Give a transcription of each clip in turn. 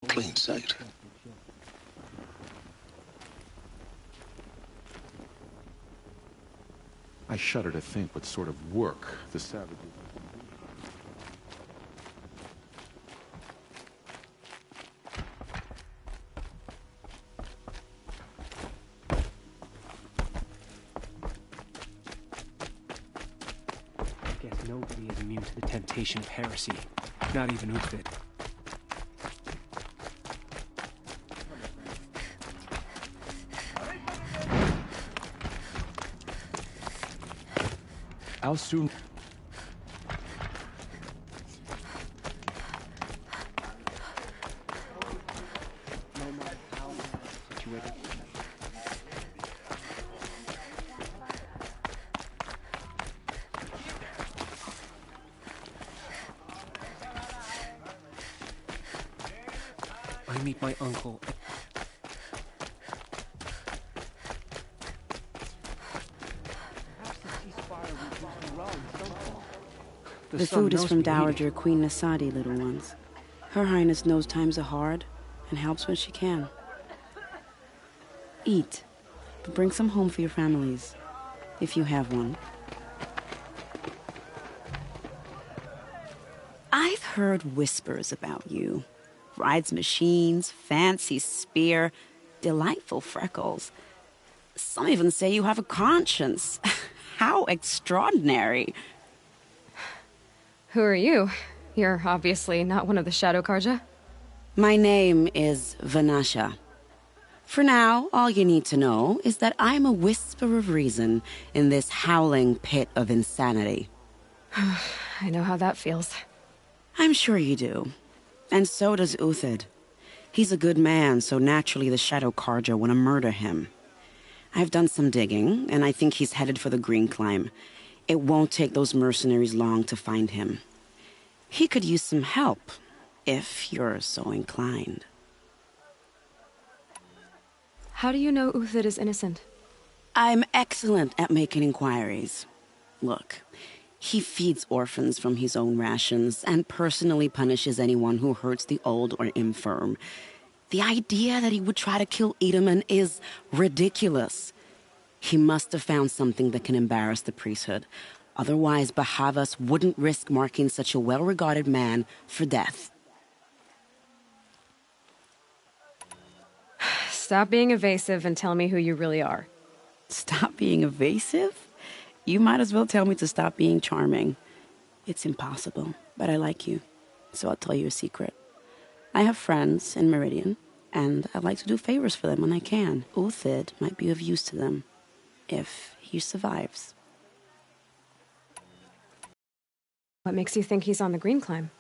Plain sight. I shudder to think what sort of work the savages... I guess nobody is immune to the temptation of heresy. Not even Uthid. I'll soon... I meet my uncle. The food is from Dowager Queen Nasadi, little ones. Her Highness knows times are hard and helps when she can. Eat, but bring some home for your families, if you have one. I've heard whispers about you. Rides machines, fancy spear, delightful freckles. Some even say you have a conscience. How extraordinary. Who are you? You're obviously not one of the Shadow Karja. My name is Vanasha. For now, all you need to know is that I'm a whisper of reason in this howling pit of insanity. I know how that feels. I'm sure you do. And so does Uthid. He's a good man, so naturally the Shadow Karja want to murder him. I've done some digging, and I think he's headed for the Green Climb. It won't take those mercenaries long to find him. He could use some help, if you're so inclined. How do you know Uthid is innocent? I'm excellent at making inquiries. Look, he feeds orphans from his own rations and personally punishes anyone who hurts the old or infirm. The idea that he would try to kill Edaman is ridiculous. He must have found something that can embarrass the priesthood. Otherwise, Bahavas wouldn't risk marking such a well-regarded man for death. Stop being evasive and tell me who you really are. Stop being evasive? You might as well tell me to stop being charming. It's impossible, but I like you, so I'll tell you a secret. I have friends in Meridian, and I like to do favors for them when I can. Uthid might be of use to them, if he survives. What makes you think he's on the Green Climb?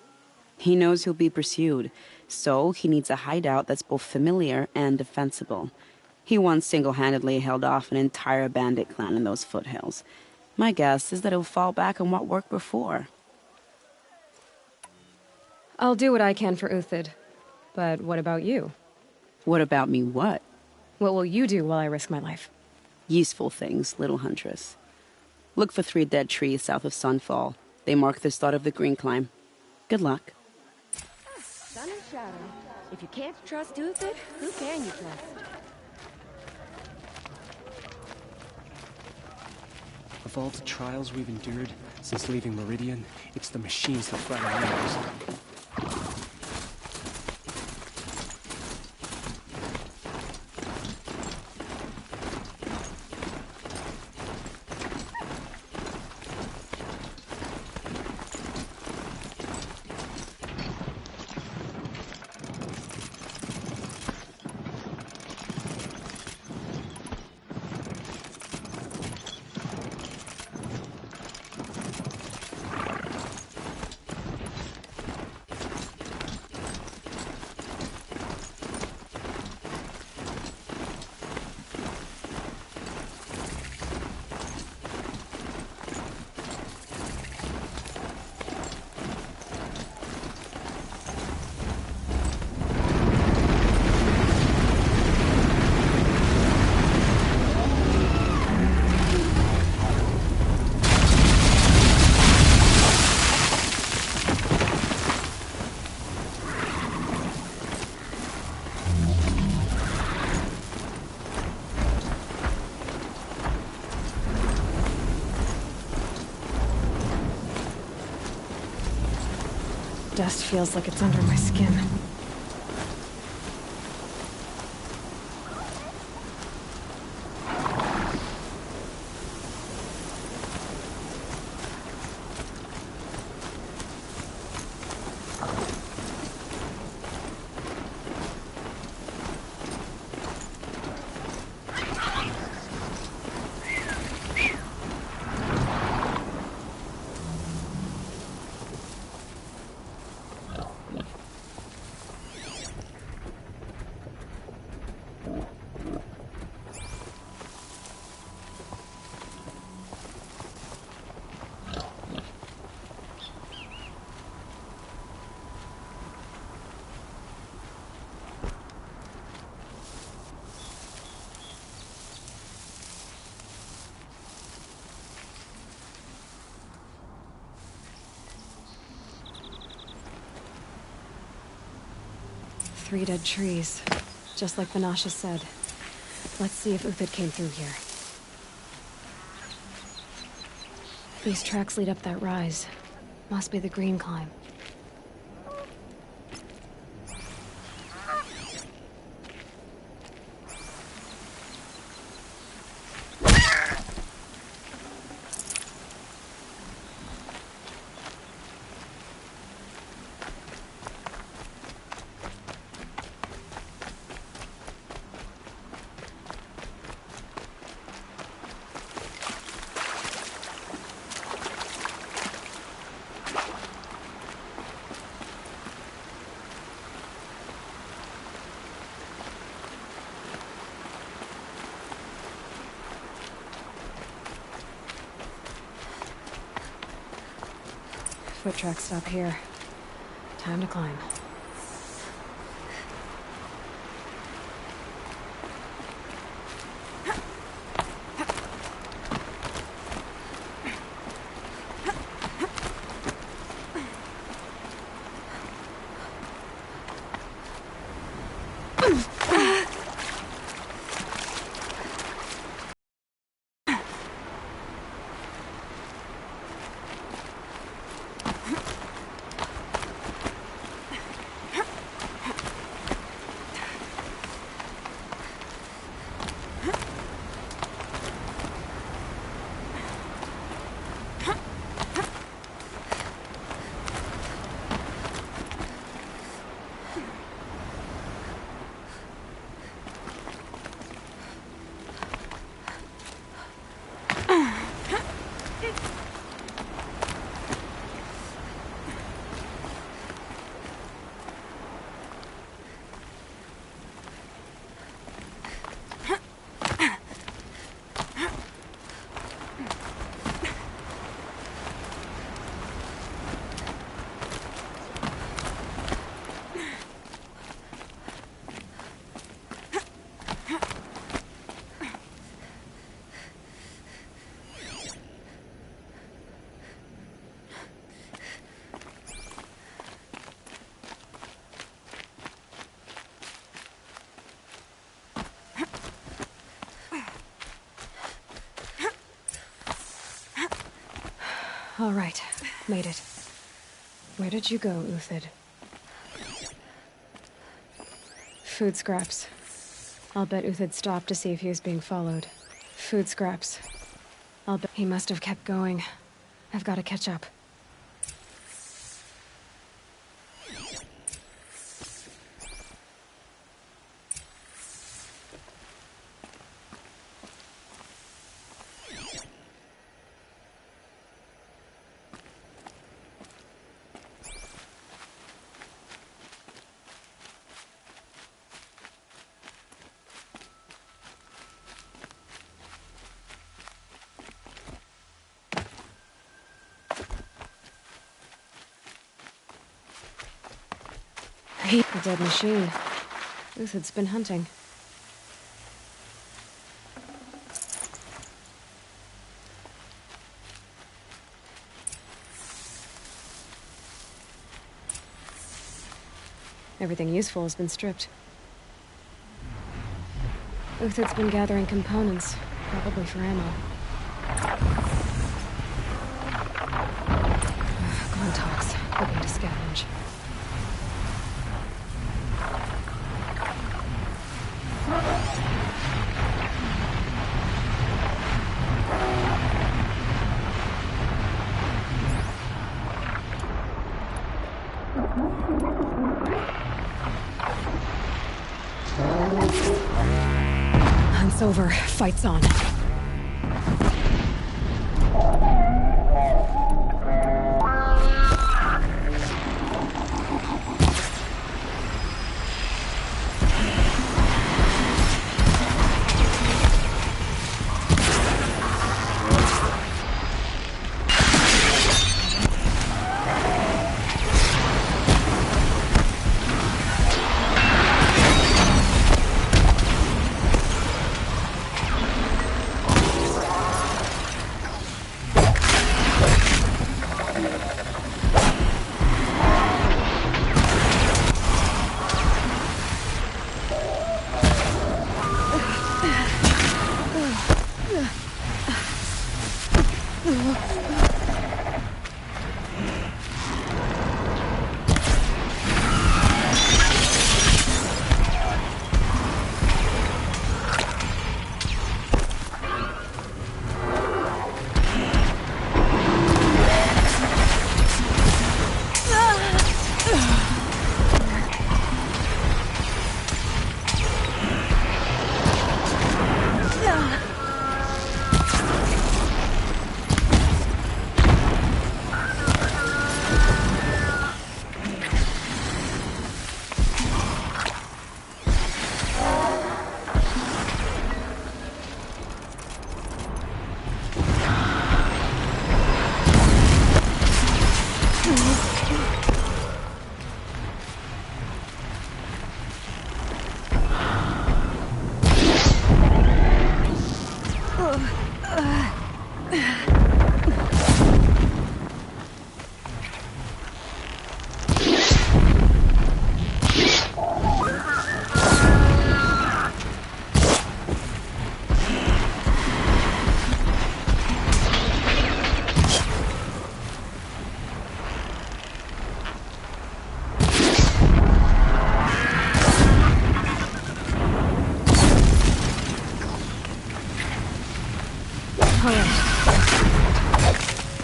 He knows he'll be pursued, so he needs a hideout that's both familiar and defensible. He once single-handedly held off an entire bandit clan in those foothills. My guess is that he'll fall back on what worked before. I'll do what I can for Uthid. But what about you? What about me what? What will you do while I risk my life? Useful things, little huntress. Look for 3 dead trees south of Sunfall. They mark the start of the Green Climb. Good luck. Sun and shadow. If you can't trust Uthid, who can you trust? Of all the trials we've endured since leaving Meridian, it's the machines that frighten me most. dust feels like it's under my skin. Three dead trees, just like Banasha said. Let's see if Uthid came through here. These tracks lead up that rise. Must be the green climb. Foot tracks stop here. Time to climb. All right, made it. Where did you go, Uthid? Food scraps. I'll bet Uthid stopped to see if he was being followed. Food scraps. I'll bet he must have kept going. I've got to catch up. A dead machine. Uthid's been hunting. Everything useful has been stripped. Uthid's been gathering components, probably for ammo. Gone talks. Hoping to scavenge. Hunt's over. Fight's on.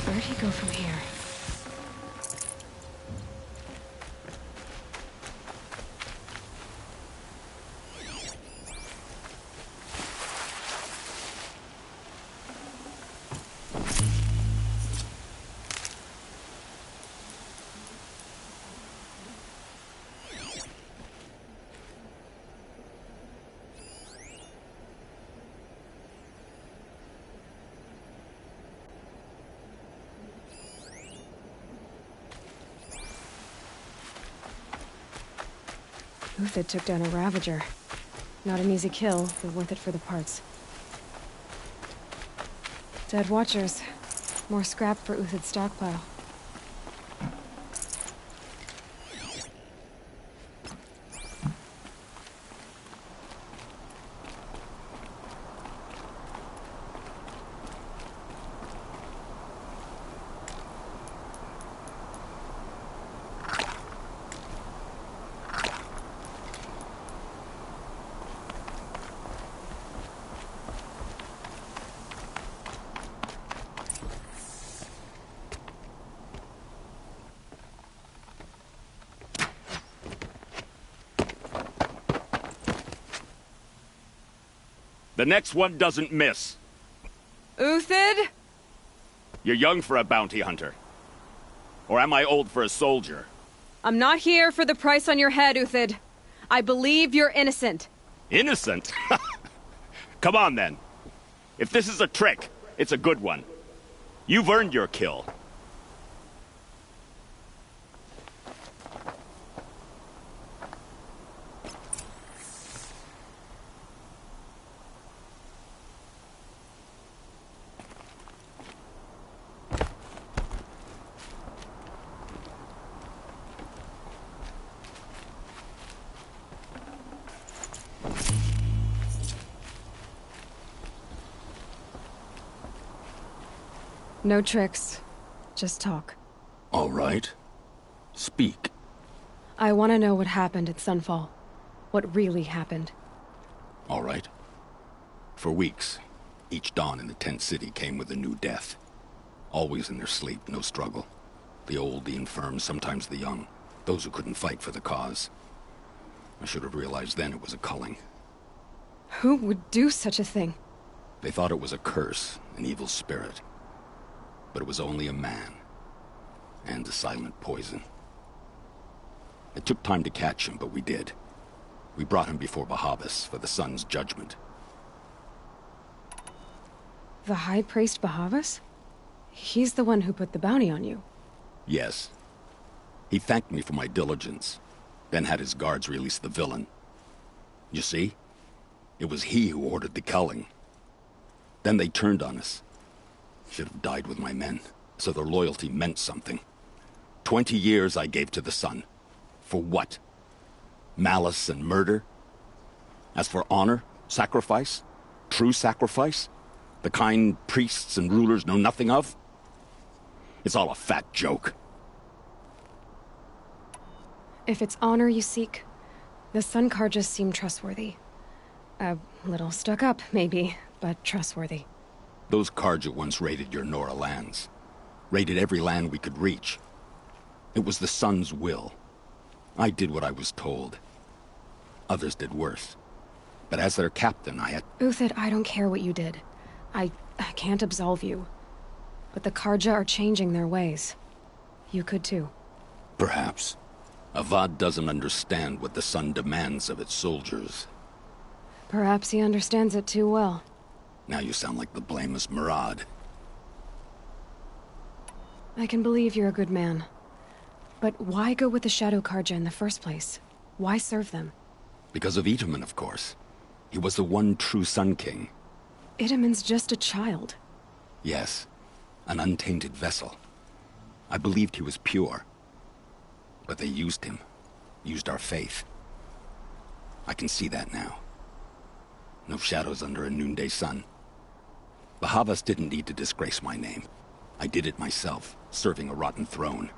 Where'd he go from here? Uthid took down a Ravager. Not an easy kill, but worth it for the parts. Dead Watchers. More scrap for Uthid's stockpile. The next one doesn't miss. Uthid? You're young for a bounty hunter. Or am I old for a soldier? I'm not here for the price on your head, Uthid. I believe you're innocent. Innocent? Come on, then. If this is a trick, it's a good one. You've earned your kill. No tricks. Just talk. All right. Speak. I want to know what happened at Sunfall. What really happened. All right. For weeks, each dawn in the tent city came with a new death. Always in their sleep, no struggle. The old, the infirm, sometimes the young. Those who couldn't fight for the cause. I should have realized then it was a culling. Who would do such a thing? They thought it was a curse, an evil spirit. But it was only a man. And a silent poison. It took time to catch him, but we did. We brought him before Bahavas for the sun's judgment. The High Priest Bahavas? He's the one who put the bounty on you. Yes. He thanked me for my diligence, then had his guards release the villain. You see? It was he who ordered the culling. Then they turned on us. Should have died with my men, so their loyalty meant something. 20 years I gave to the sun. For what? Malice and murder? As for honor, sacrifice, true sacrifice, the kind priests and rulers know nothing of? It's all a fat joke. If it's honor you seek, the Sun Carjas seem trustworthy. A little stuck up, maybe, but trustworthy. Those Carja once raided your Nora lands. Raided every land we could reach. It was the Sun's will. I did what I was told. Others did worse. But as their captain, I had... Uthid, I don't care what you did. I can't absolve you. But the Carja are changing their ways. You could too. Perhaps. Avad doesn't understand what the Sun demands of its soldiers. Perhaps he understands it too well. Now you sound like the blameless Murad. I can believe you're a good man. But why go with the Shadow Carja in the first place? Why serve them? Because of Itamen, of course. He was the one true Sun King. Itamen's just a child. Yes. An untainted vessel. I believed he was pure. But they used him. Used our faith. I can see that now. No shadows under a noonday sun. Bahavas didn't need to disgrace my name. I did it myself, serving a rotten throne.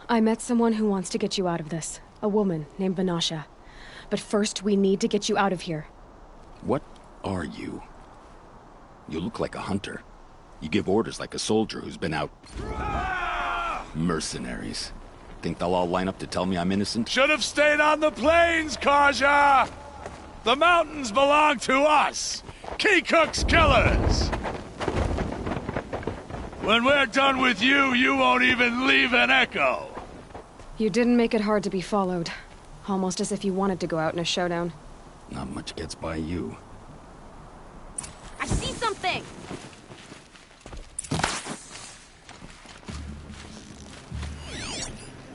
I met someone who wants to get you out of this. A woman named Vanasha. But first, we need to get you out of here. What are you? You look like a hunter. You give orders like a soldier who's been out... Mercenaries. Think they'll all line up to tell me I'm innocent? Should have stayed on the plains, Carja! The mountains belong to us! Keecook's killers! When we're done with you, you won't even leave an echo! You didn't make it hard to be followed. Almost as if you wanted to go out in a showdown. Not much gets by you. I see something!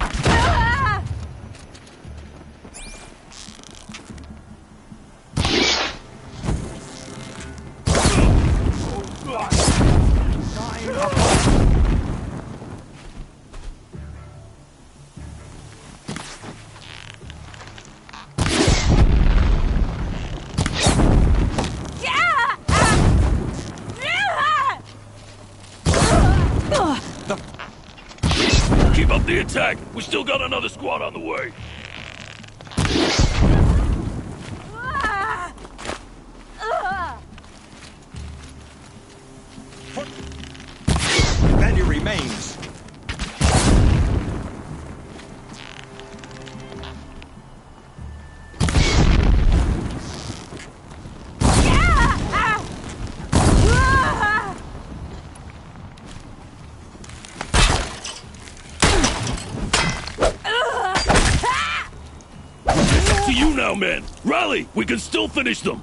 Ah! Keep up the attack! We still got another squad on the way! Value remains. To you now, men! Rally! We can still finish them!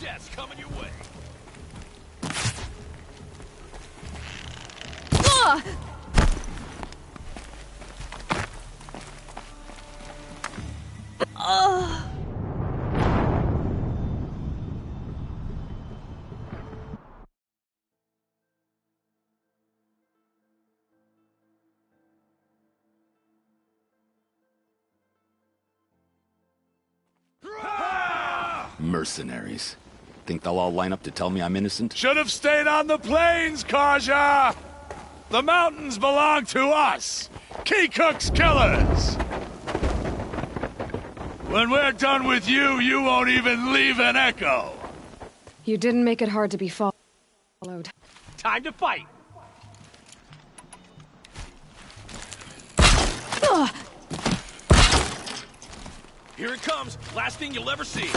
Death's coming your way! Mercenaries. Think they'll all line up to tell me I'm innocent? Should have stayed on the plains, Kaja! The mountains belong to us! Keekook's killers! When we're done with you, you won't even leave an echo! You didn't make it hard to be followed. Time to fight! Here it comes! Last thing you'll ever see!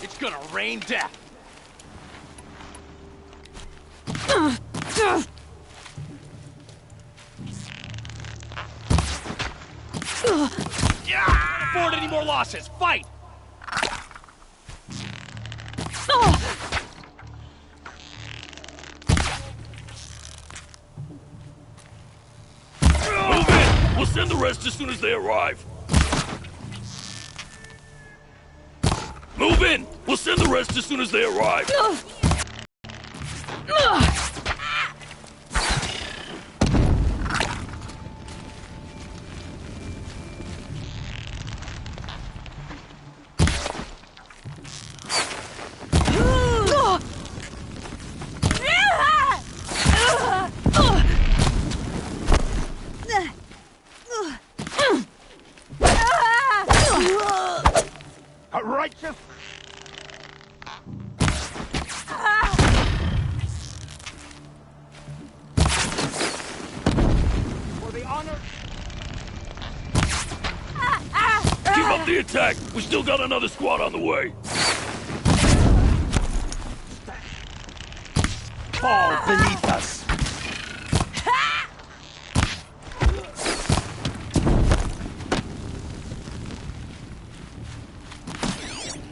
It's gonna rain death! Can't afford any more losses! Fight! Move in! We'll send the rest as soon as they arrive. Move in! We'll send the rest as soon as they arrive. Righteous. For the honor. Keep up the attack! We still got another squad on the way! Fall beneath us.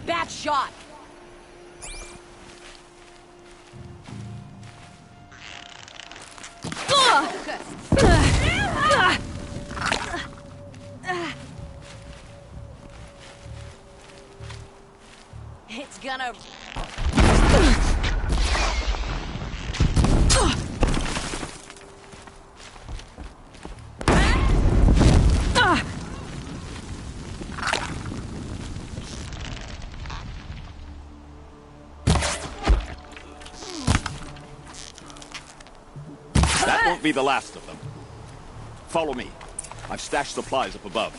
Bad shot! It's gonna... That won't be the last of them. Follow me. I've stashed supplies up above.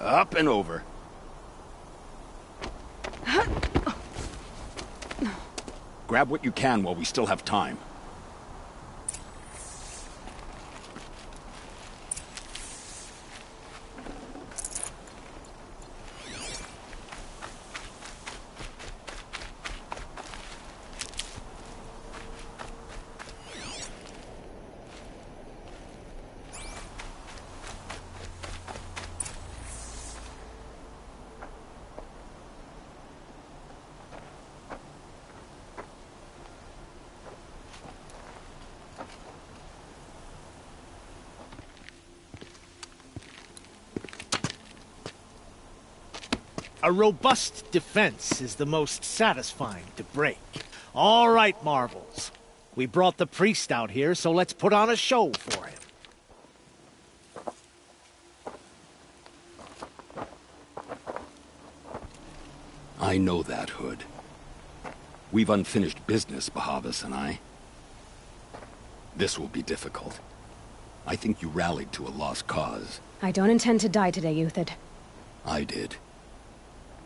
Up and over. Grab what you can while we still have time. A robust defense is the most satisfying to break. All right, Marvels. We brought the priest out here, so let's put on a show for him. I know that, Hood. We've unfinished business, Bahavas and I. This will be difficult. I think you rallied to a lost cause. I don't intend to die today, Uthid. I did.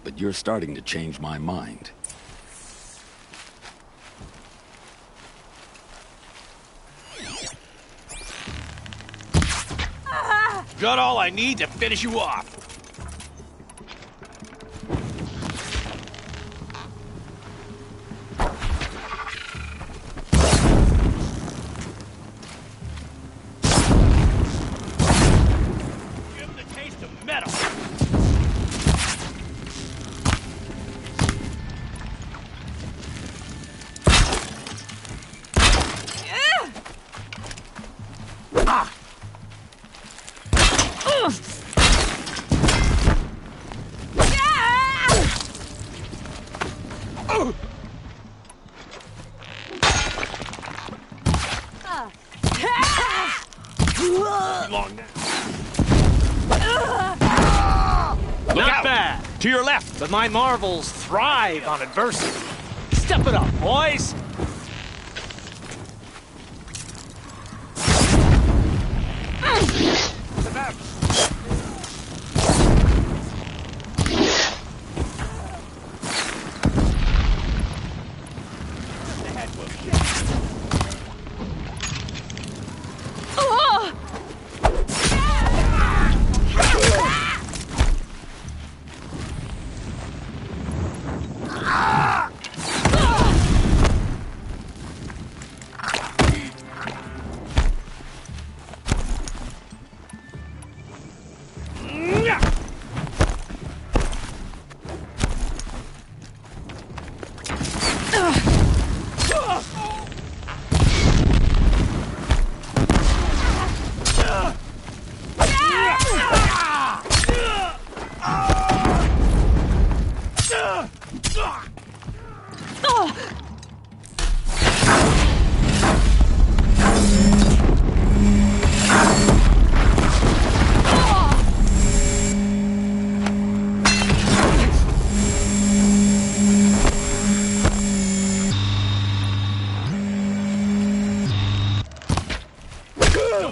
But you're starting to change my mind. Got all I need to finish you off. Give him the taste of metal. To your left! But my marvels thrive on adversity. Step it up, boys!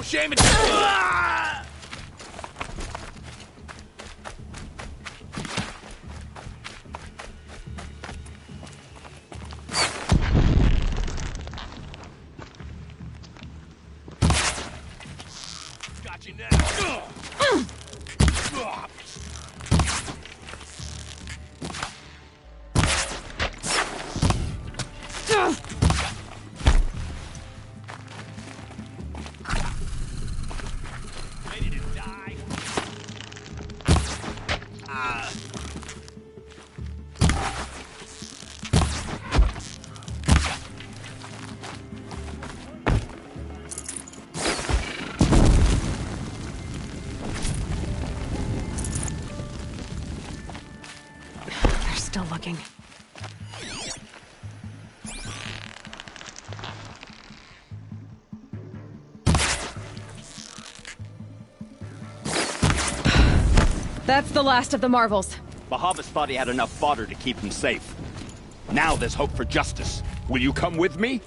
Shame it. Got you now. Still looking. That's the last of the marvels. Bahavas thought he had enough fodder to keep him safe. Now there's hope for justice. Will you come with me?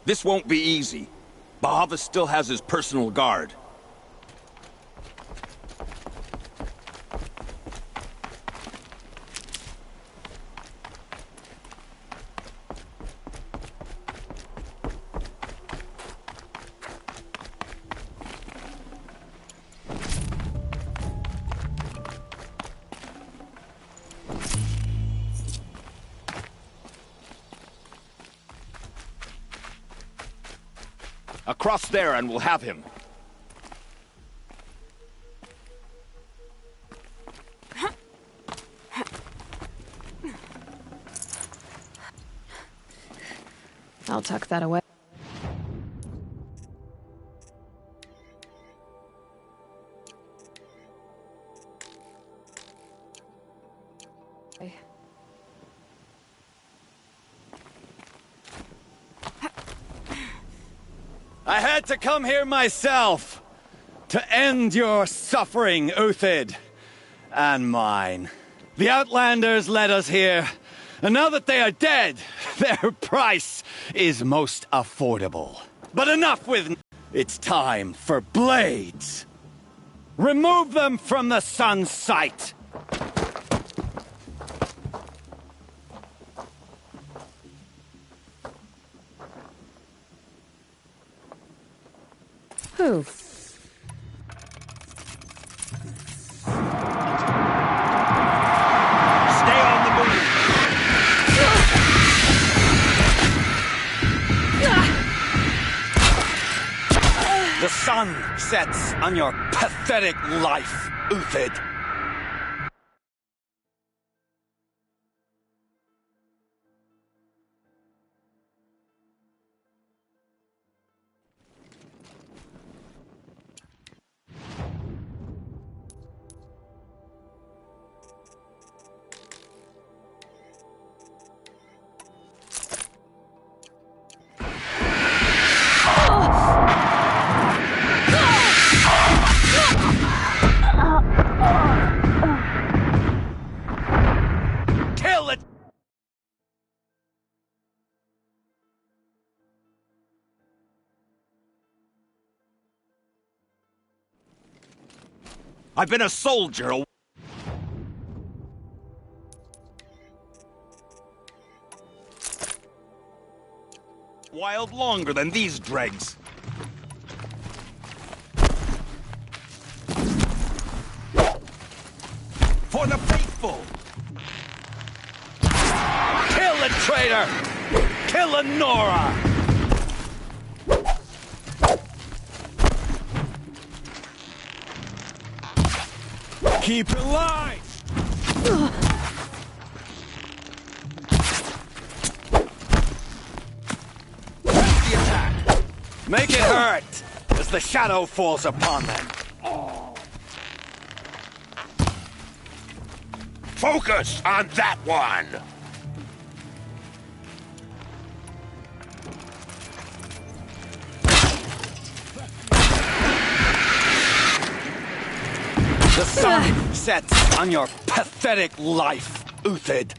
This won't be easy. Bahavas still has his personal guard. Across there and we'll have him. I'll tuck that away. I had to come here myself to end your suffering, Uthid, and mine. The Outlanders led us here And now that they are dead, their price is most affordable. But enough with... It's time for blades. Remove them from the sun's sight. Who? Stay on the move. The sun sets on your pathetic life, Uthid. Kill it! I've been a soldier a while longer than these dregs. For the faithful! Kill the traitor! Kill Nora! Keep it live! The attack! Make it hurt as the shadow falls upon them. Focus on that one! The sun sets on your pathetic life, Uthid.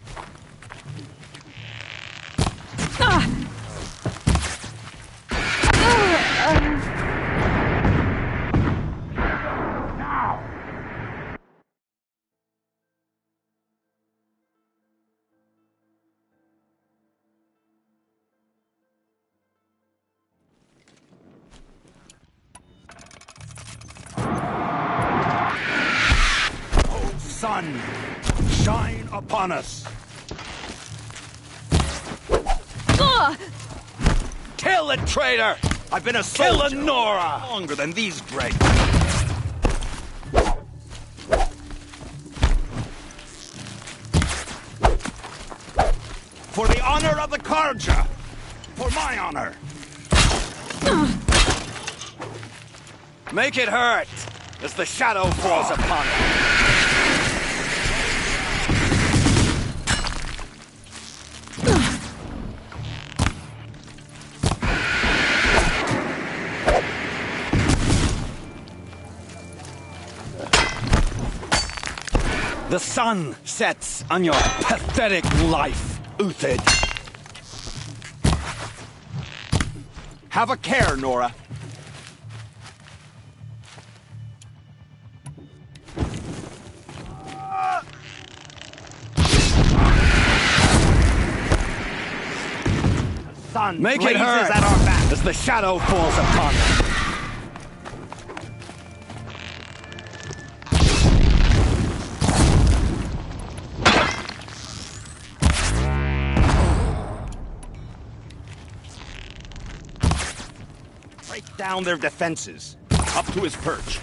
Sun, shine upon us. Kill the traitor! I've been a Kill soldier Nora! longer than these dregs. For the honor of the Karja! For my honor! Make it hurt as the shadow falls upon them. The sun sets on your pathetic life, Uthid. Have a care, Nora. Sun Make it blazes hurt at our back. as the shadow falls upon them. Break down their defenses. Up to his perch.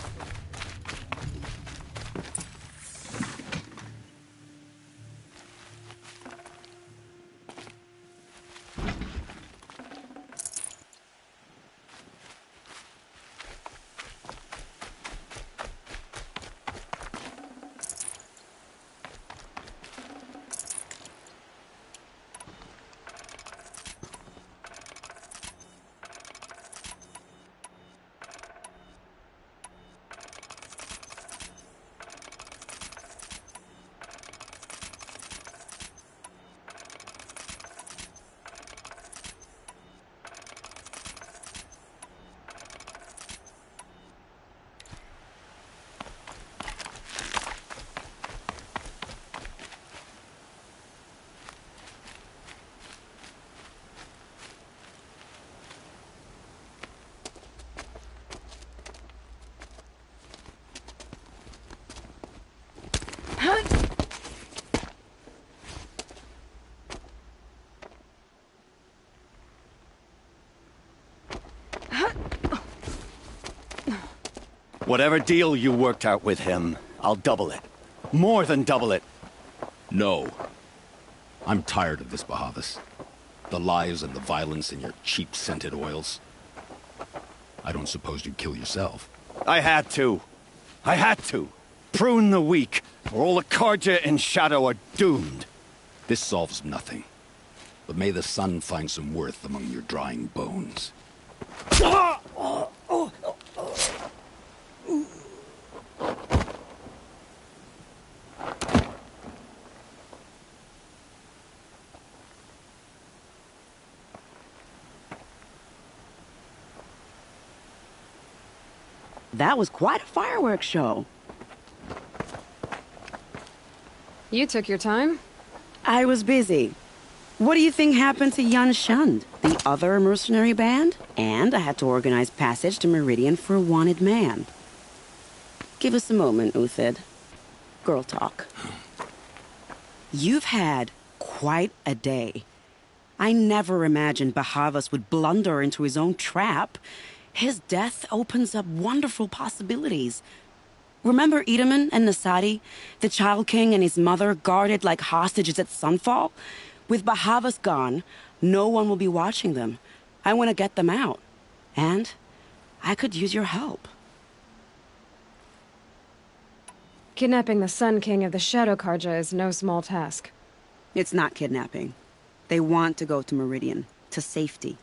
Whatever deal you worked out with him, I'll double it. More than double it. No. I'm tired of this, Bahavas. The lies and the violence and your cheap scented oils. I don't suppose you'd kill yourself. I had to. I had to. Prune the weak, or all the Carja in Shadow are doomed. This solves nothing. But may the sun find some worth among your drying bones. That was quite a fireworks show. You took your time. I was busy. What do you think happened to Yan Shund, the other mercenary band? And I had to organize passage to Meridian for a wanted man. Give us a moment, Uthid. Girl talk. You've had quite a day. I never imagined Bahavas would blunder into his own trap. His death opens up wonderful possibilities. Remember Edaman and Nasadi, the Child King and his mother guarded like hostages at Sunfall? With Bahavas gone, no one will be watching them. I want to get them out. And I could use your help. Kidnapping the Sun King of the Shadow Carja is no small task. It's not kidnapping. They want to go to Meridian, to safety.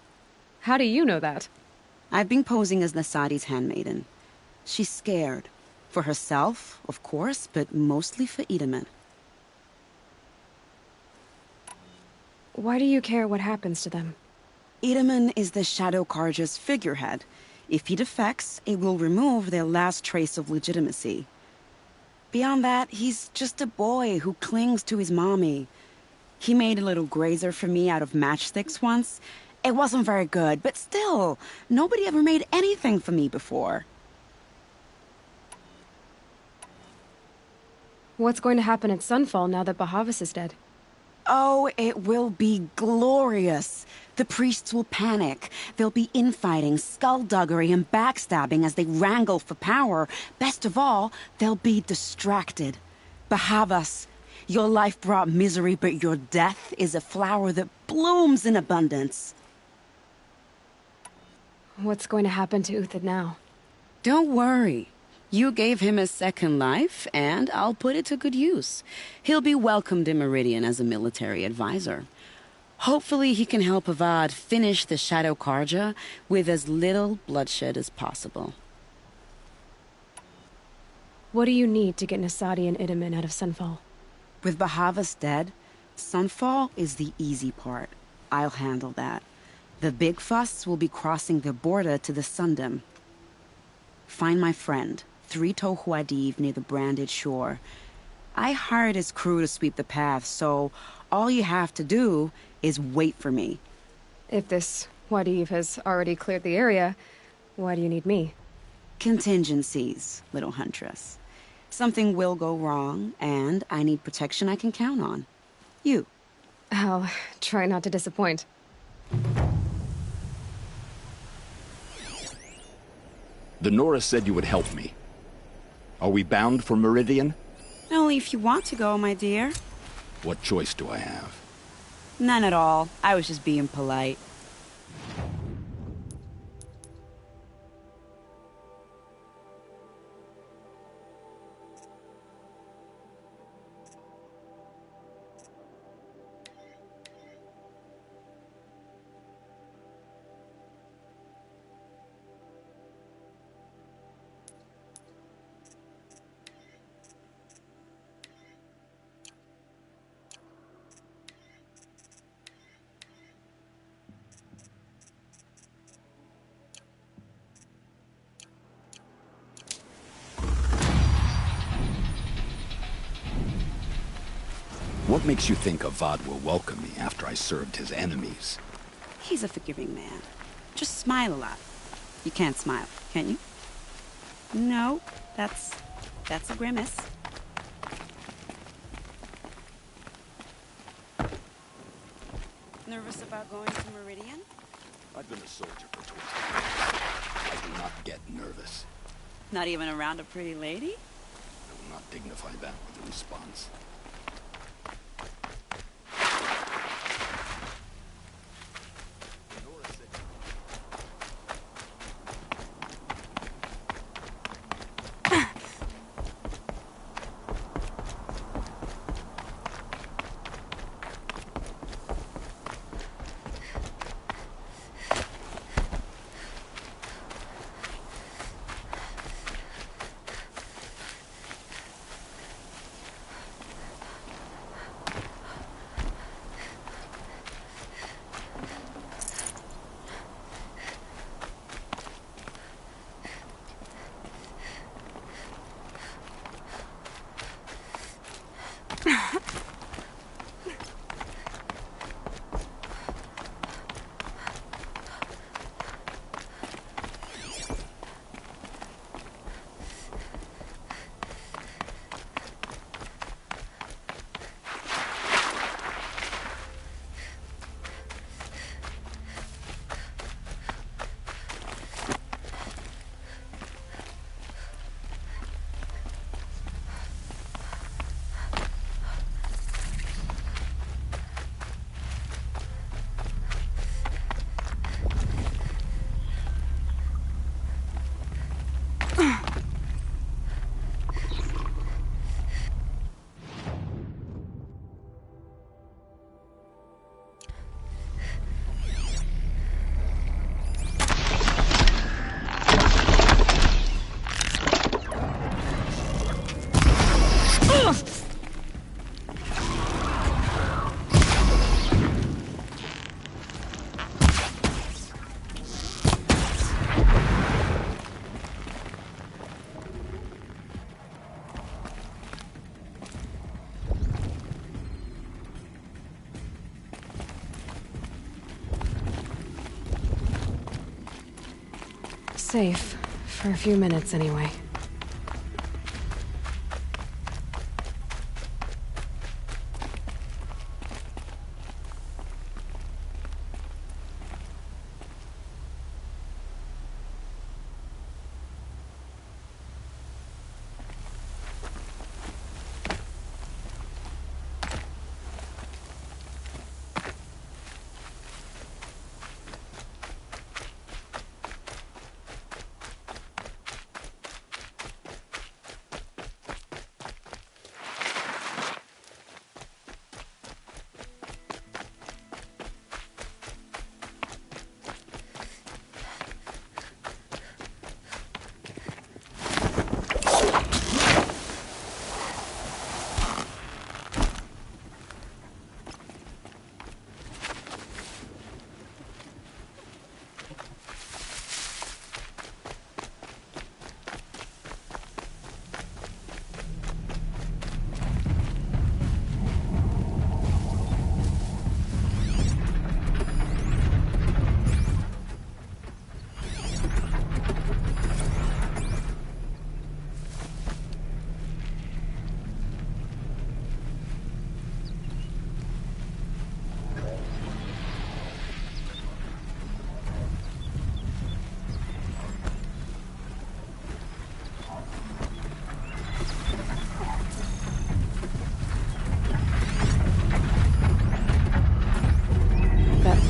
How do you know that? I've been posing as Nasadi's handmaiden. She's scared. For herself, of course, but mostly for Edaman. Why do you care what happens to them? Edaman is the Shadow Carja's figurehead. If he defects, it will remove their last trace of legitimacy. Beyond that, he's just a boy who clings to his mommy. He made a little grazer for me out of matchsticks once. It wasn't very good, but still, nobody ever made anything for me before. What's going to happen at Sunfall now that Bahavas is dead? Oh, it will be glorious. The priests will panic. There'll be infighting, skullduggery, and backstabbing as they wrangle for power. Best of all, they'll be distracted. Bahavas, your life brought misery, but your death is a flower that blooms in abundance. What's going to happen to Uthid now? Don't worry. You gave him a second life, and I'll put it to good use. He'll be welcomed in Meridian as a military advisor. Hopefully he can help Avad finish the Shadow Carja with as little bloodshed as possible. What do you need to get Nasadi and Edaman out of Sunfall? With Bahavas dead, Sunfall is the easy part. I'll handle that. The big fuss will be crossing the border to the Sundom. Find my friend, 3 Tohuadiv near the branded shore. I hired his crew to sweep the path, so all you have to do is wait for me. If this Wadiv has already cleared the area, why do you need me? Contingencies, little huntress. Something will go wrong, and I need protection I can count on. You. I'll try not to disappoint. The Nora said you would help me. Are we bound for Meridian? Only if you want to go, my dear. What choice do I have? None at all. I was just being polite. What makes you think Avad will welcome me after I served his enemies? He's a forgiving man. Just smile a lot. You can't smile, can you? No, that's a grimace. Nervous about going to Meridian? I've been a soldier for 20 years. I do not get nervous. Not even around a pretty lady? I will not dignify that with a response. Safe. For a few minutes, anyway.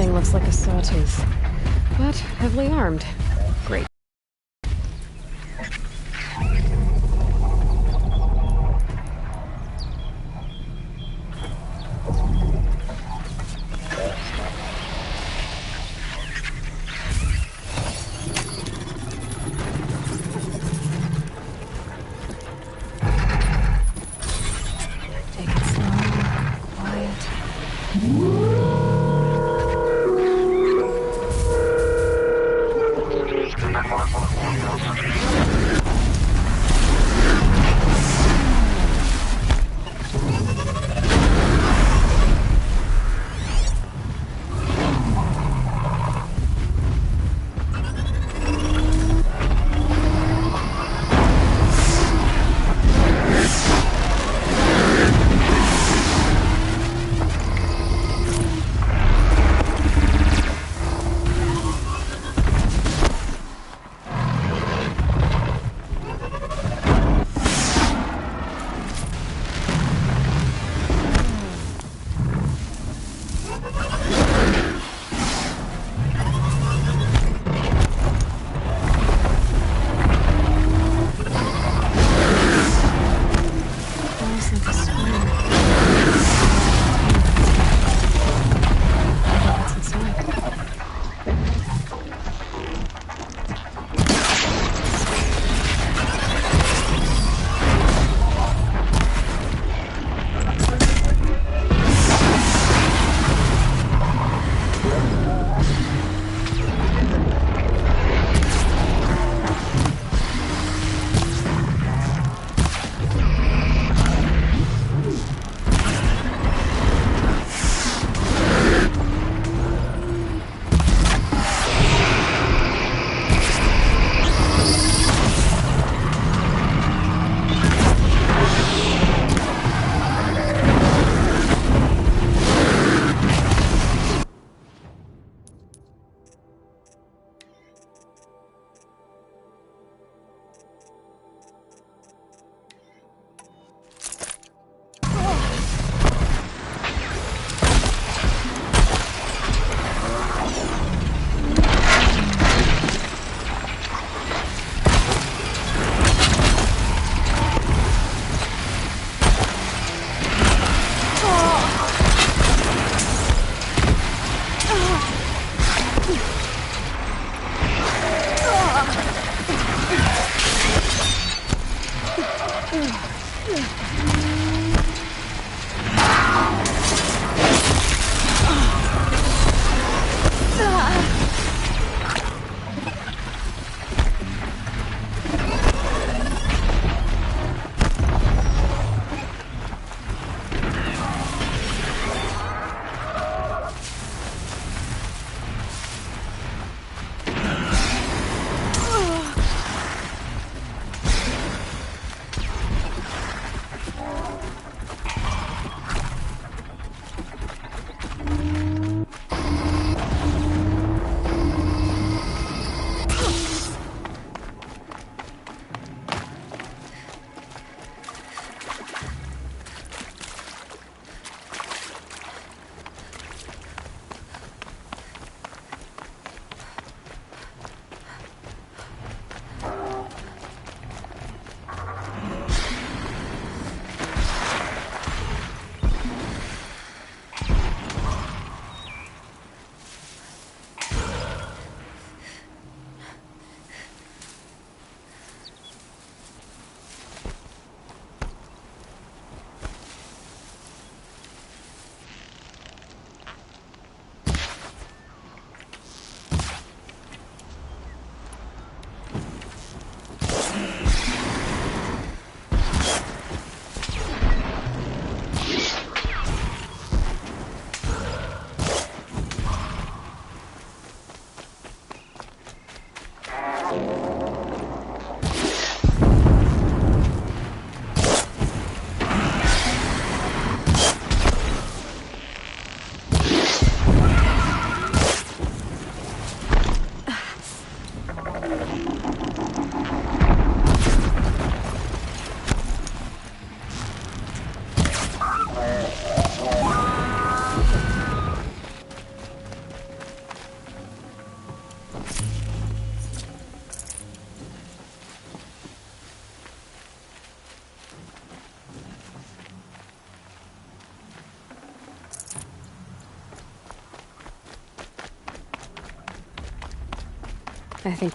Looks like a sawtooth, but heavily armed. Great. Take it slow, quiet. I think...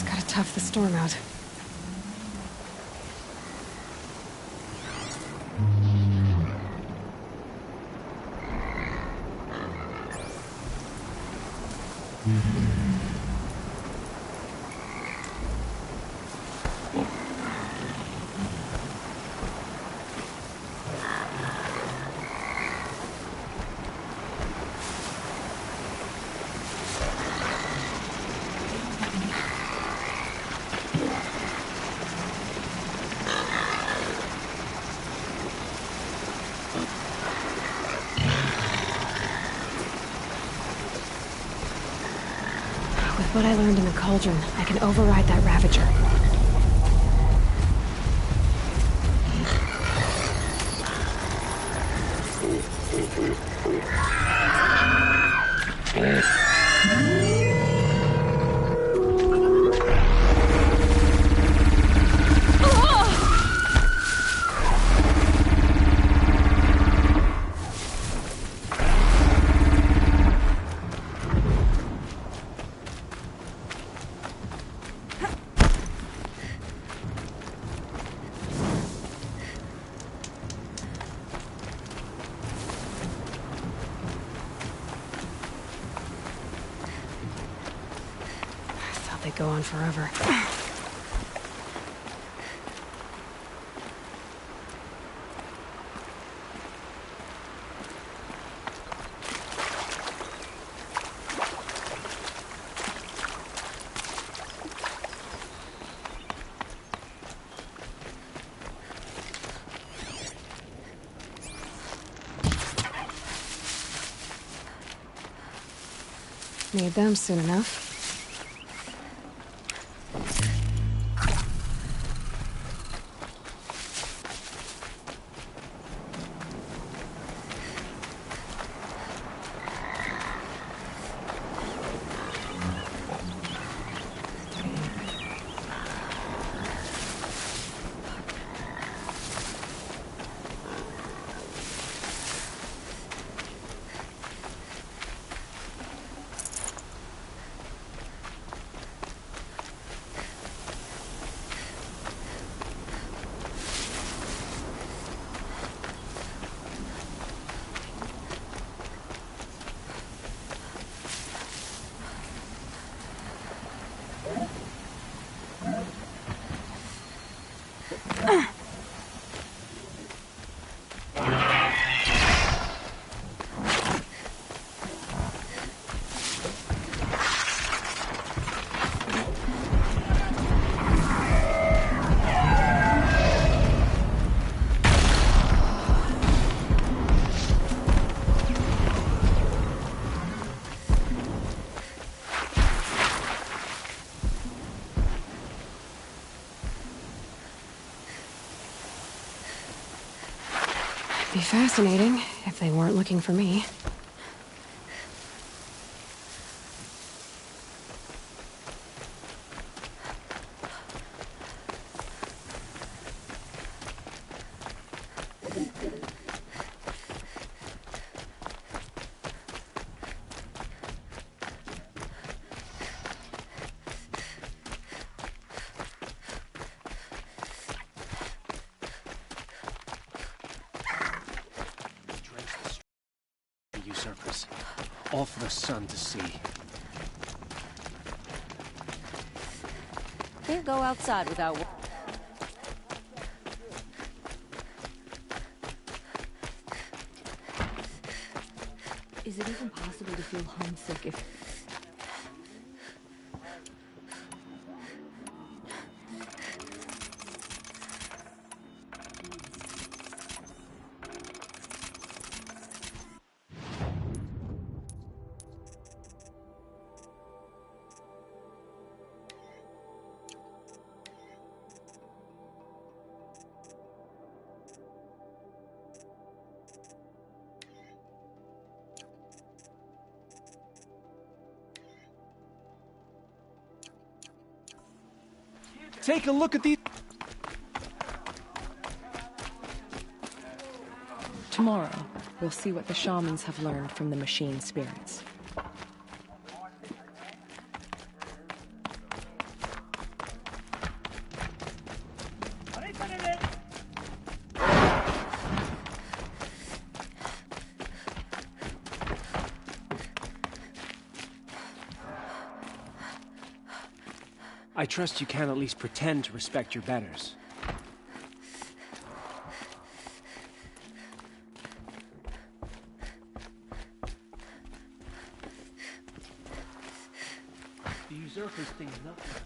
Just gotta tough the storm out. With what I learned in the Cauldron, I can override that Ravager. They go on forever. Need them soon enough. Be fascinating if they weren't looking for me. Usurpers. All for the sun to see. Can't go outside without... Is it even possible to feel homesick if... Take a look at these... Tomorrow, we'll see what the shamans have learned from the machine spirits. I trust you can at least pretend to respect your betters. The usurpers think nothing.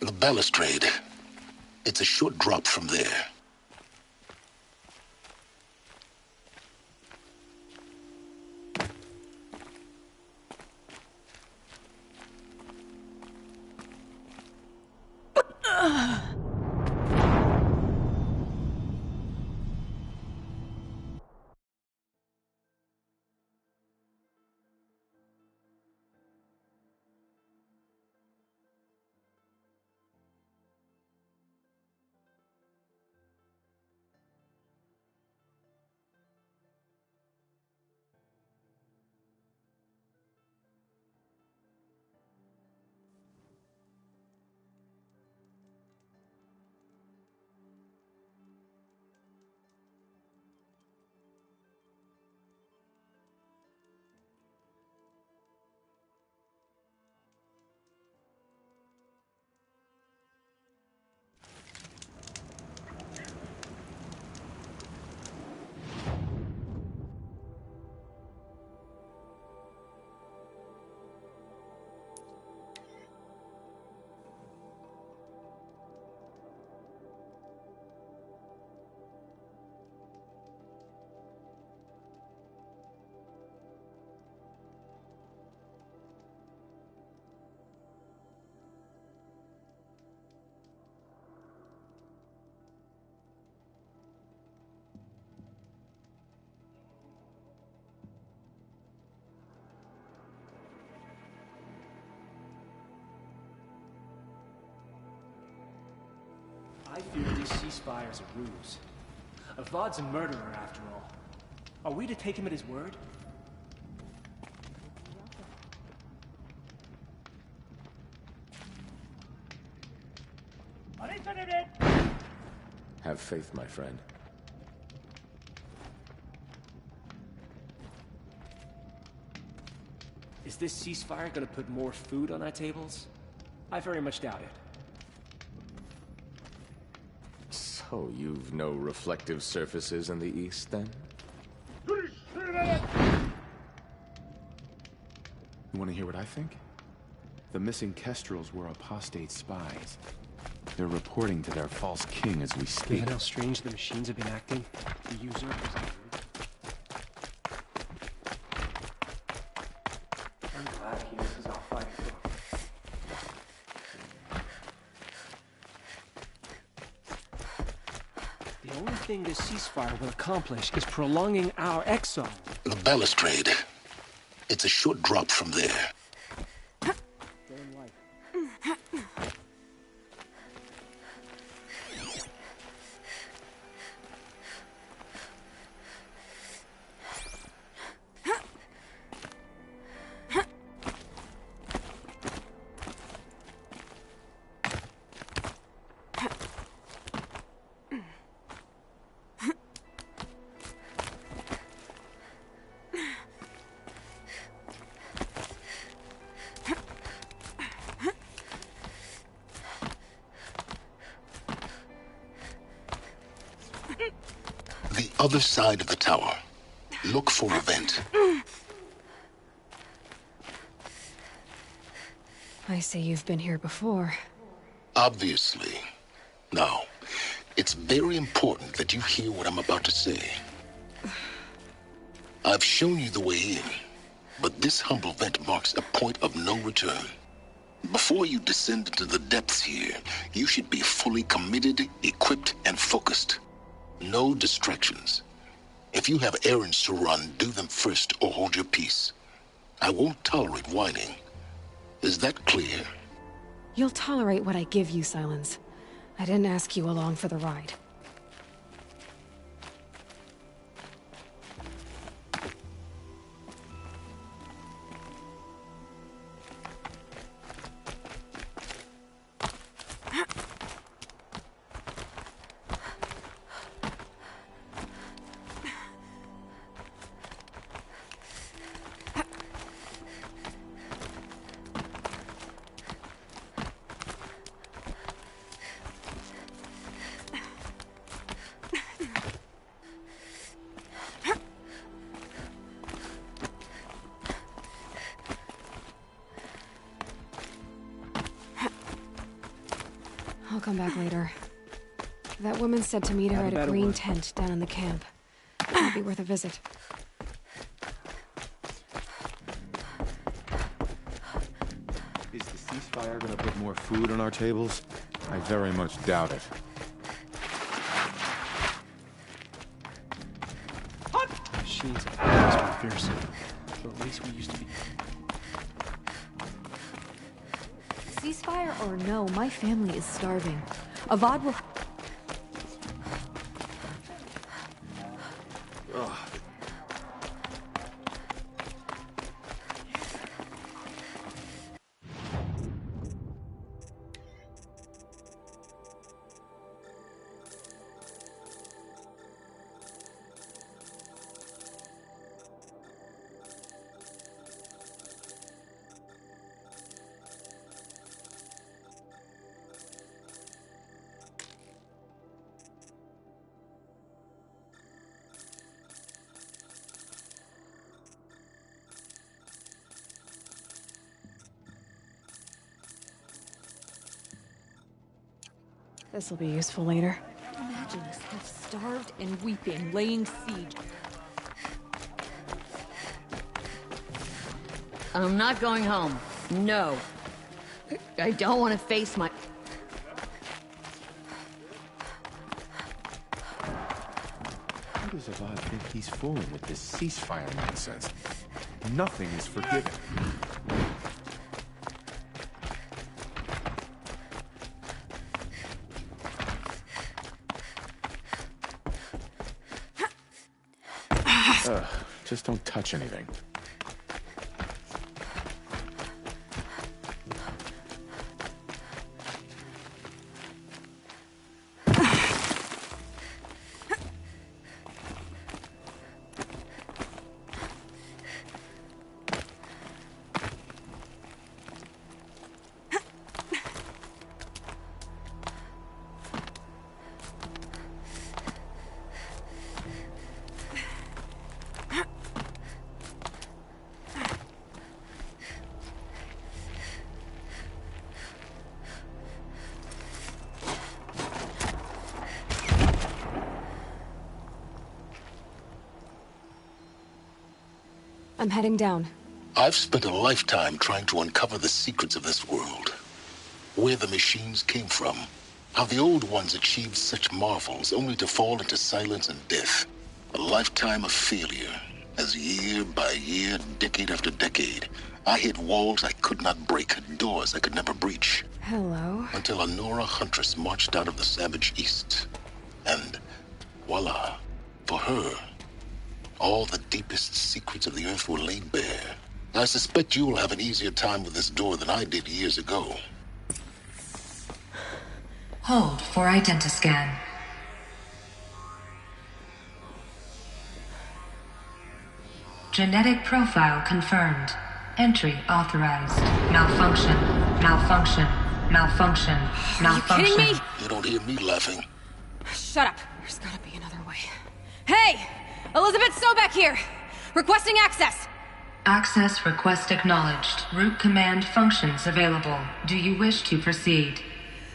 The balustrade. It's a short drop from there. I fear this ceasefire is a ruse. Avad's a murderer, after all. Are we to take him at his word? Have faith, my friend. Is this ceasefire gonna put more food on our tables? I very much doubt it. So, you've no reflective surfaces in the east, then? You want to hear what I think? The missing Kestrels were apostate spies. They're reporting to their false king as we speak. Given how strange the machines have been acting, the usurpers are... I'm glad Helios is out fighting for. The only thing this ceasefire will accomplish is prolonging our exile. The balustrade. It's a short drop from there. The other side of the tower. Look for a vent. I see you've been here before. Obviously. Now, it's very important that you hear what I'm about to say. I've shown you the way in, but this humble vent marks a point of no return. Before you descend into the depths here, you should be fully committed, equipped, and focused. No distractions. If you have errands to run, do them first or hold your peace. I won't tolerate whining. Is that clear? You'll tolerate what I give you, Silence. I didn't ask you along for the ride. back later. That woman said to meet her at a green tent down in the camp. It'd be worth a visit. Is the ceasefire gonna put more food on our tables? I very much doubt it. Machines have always been fearsome. But at least we used to be. Ceasefire or no, my family is starving. Avad will... This'll be useful later. Imagine us half starved and weeping, laying siege. I'm not going home. No. I don't want to face my... Who does Avad think he's fooling with this ceasefire nonsense? Nothing is forgiven. Just don't touch anything. I'm heading down. I've spent a lifetime trying to uncover the secrets of this world. Where the machines came from. How the old ones achieved such marvels only to fall into silence and death. A lifetime of failure. As year by year, decade after decade, I hit walls I could not break, doors I could never breach. Hello? Until a Nora huntress marched out of the savage east. And voila, for her, all the deepest secrets of the Earth were laid bare. I suspect you will have an easier time with this door than I did years ago. Hold for identiscan. Genetic profile confirmed. Entry authorized. Malfunction. Malfunction. Malfunction. Malfunction. Are you kidding me? You don't hear me laughing. Shut up. There's gotta be another way. Hey! Elizabeth Sobek here! Requesting access! Access request acknowledged. Root command functions available. Do you wish to proceed?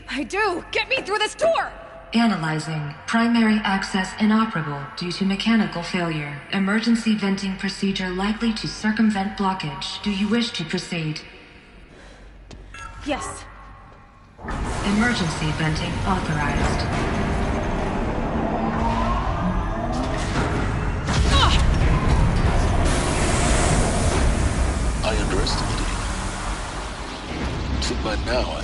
I do! Get me through this door! Analyzing. Primary access inoperable due to mechanical failure. Emergency venting procedure likely to circumvent blockage. Do you wish to proceed? Yes. Emergency venting authorized. I underestimated you. So by now,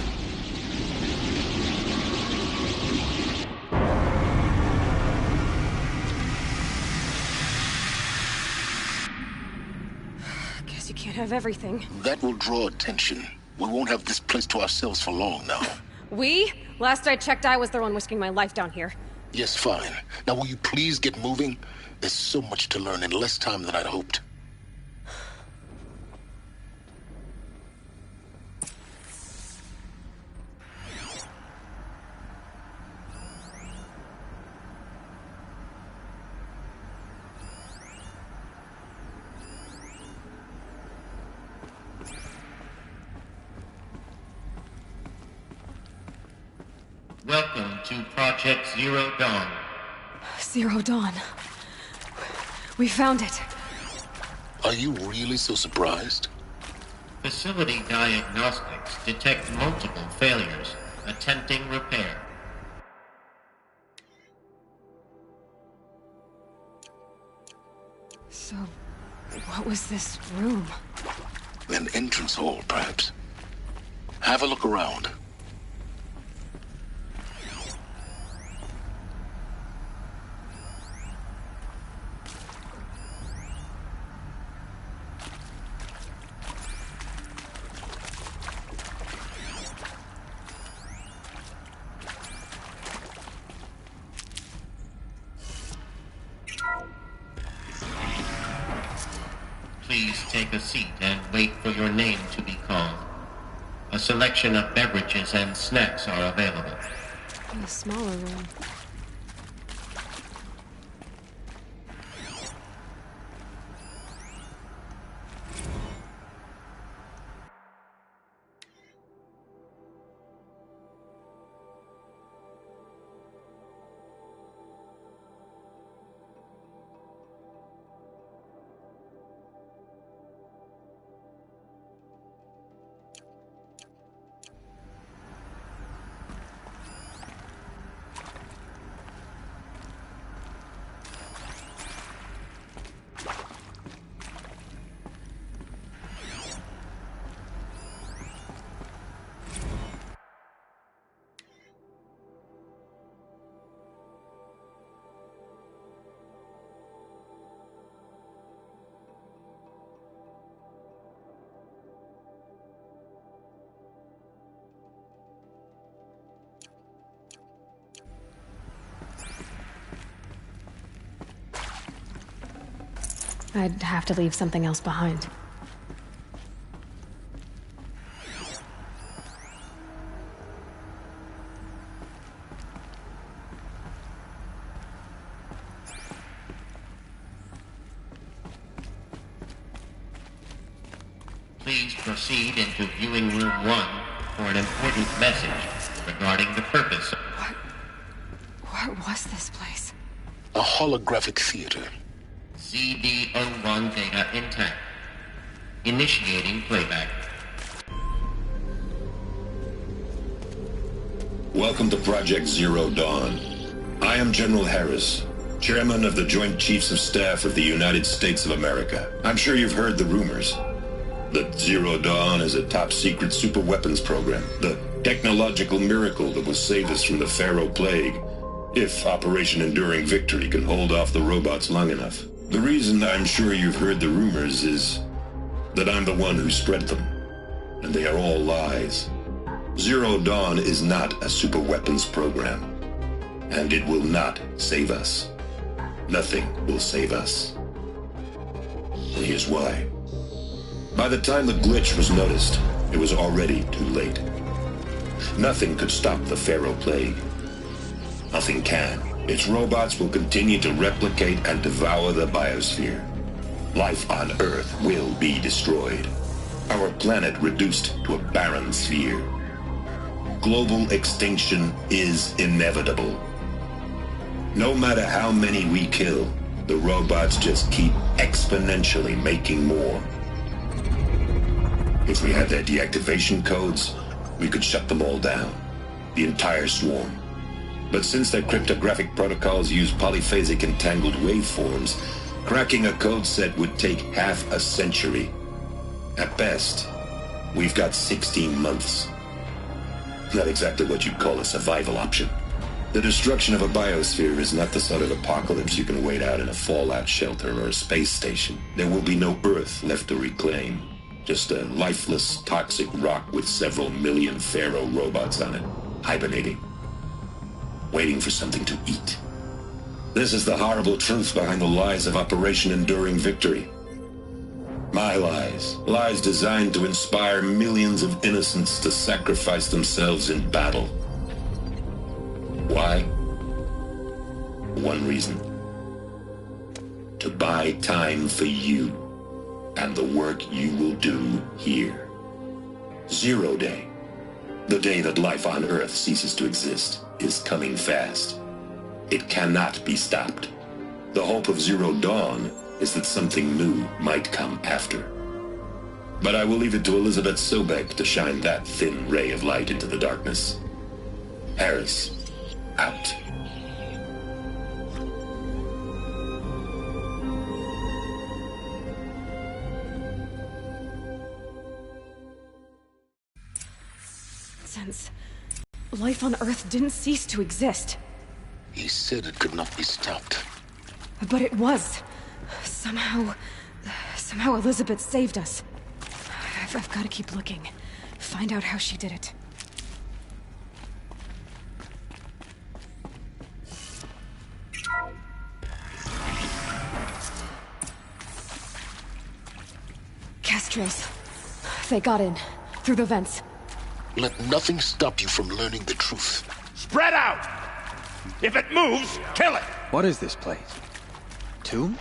Guess you can't have everything. That will draw attention. We won't have this place to ourselves for long now. We? Last I checked, I was the one risking my life down here. Yes, fine. Now will you please get moving? There's so much to learn in less time than I'd hoped. Welcome to Project Zero Dawn. Zero Dawn. We found it. Are you really so surprised? Facility diagnostics detect multiple failures, attempting repair. So, what was this room? An entrance hall, perhaps. Have a look around. Please take a seat and wait for your name to be called. A selection of beverages and snacks are available. In a smaller room. I'd have to leave something else behind. Please proceed into viewing room 1 for an important message regarding the purpose. What was this place? A holographic theater. CD01 data intact. Initiating playback. Welcome to Project Zero Dawn. I am General Harris, Chairman of the Joint Chiefs of Staff of the United States of America. I'm sure you've heard the rumors that Zero Dawn is a top-secret superweapons program, the technological miracle that will save us from the Pharaoh Plague, if Operation Enduring Victory can hold off the robots long enough. The reason I'm sure you've heard the rumors is that I'm the one who spread them, and they are all lies. Zero Dawn is not a superweapons program, and it will not save us. Nothing will save us. And here's why. By the time the glitch was noticed, it was already too late. Nothing could stop the Pharaoh Plague. Nothing can. Its robots will continue to replicate and devour the biosphere. Life on Earth will be destroyed. Our planet reduced to a barren sphere. Global extinction is inevitable. No matter how many we kill, the robots just keep exponentially making more. If we had their deactivation codes, we could shut them all down. The entire swarm. But since their cryptographic protocols use polyphasic entangled waveforms, cracking a code set would take half a century. At best, we've got 16 months. Not exactly what you'd call a survival option. The destruction of a biosphere is not the sort of apocalypse you can wait out in a fallout shelter or a space station. There will be no Earth left to reclaim. Just a lifeless, toxic rock with several million Pharaoh robots on it, hibernating. Waiting for something to eat. This is the horrible truth behind the lies of Operation Enduring Victory. My lies. Lies designed to inspire millions of innocents to sacrifice themselves in battle. Why? One reason. To buy time for you and the work you will do here. Zero Day. The day that life on Earth ceases to exist. is coming fast. It cannot be stopped. The hope of Zero Dawn is that something new might come after. But I will leave it to Elizabeth Sobek to shine that thin ray of light into the darkness. Harris, out. Since life on Earth didn't cease to exist. He said it could not be stopped. But it was. Somehow Elizabeth saved us. I've got to keep looking. Find out how she did it. Kestrels. They got in. Through the vents. Let nothing stop you from learning the truth. Spread out! If it moves, kill it! What is this place? Tomb?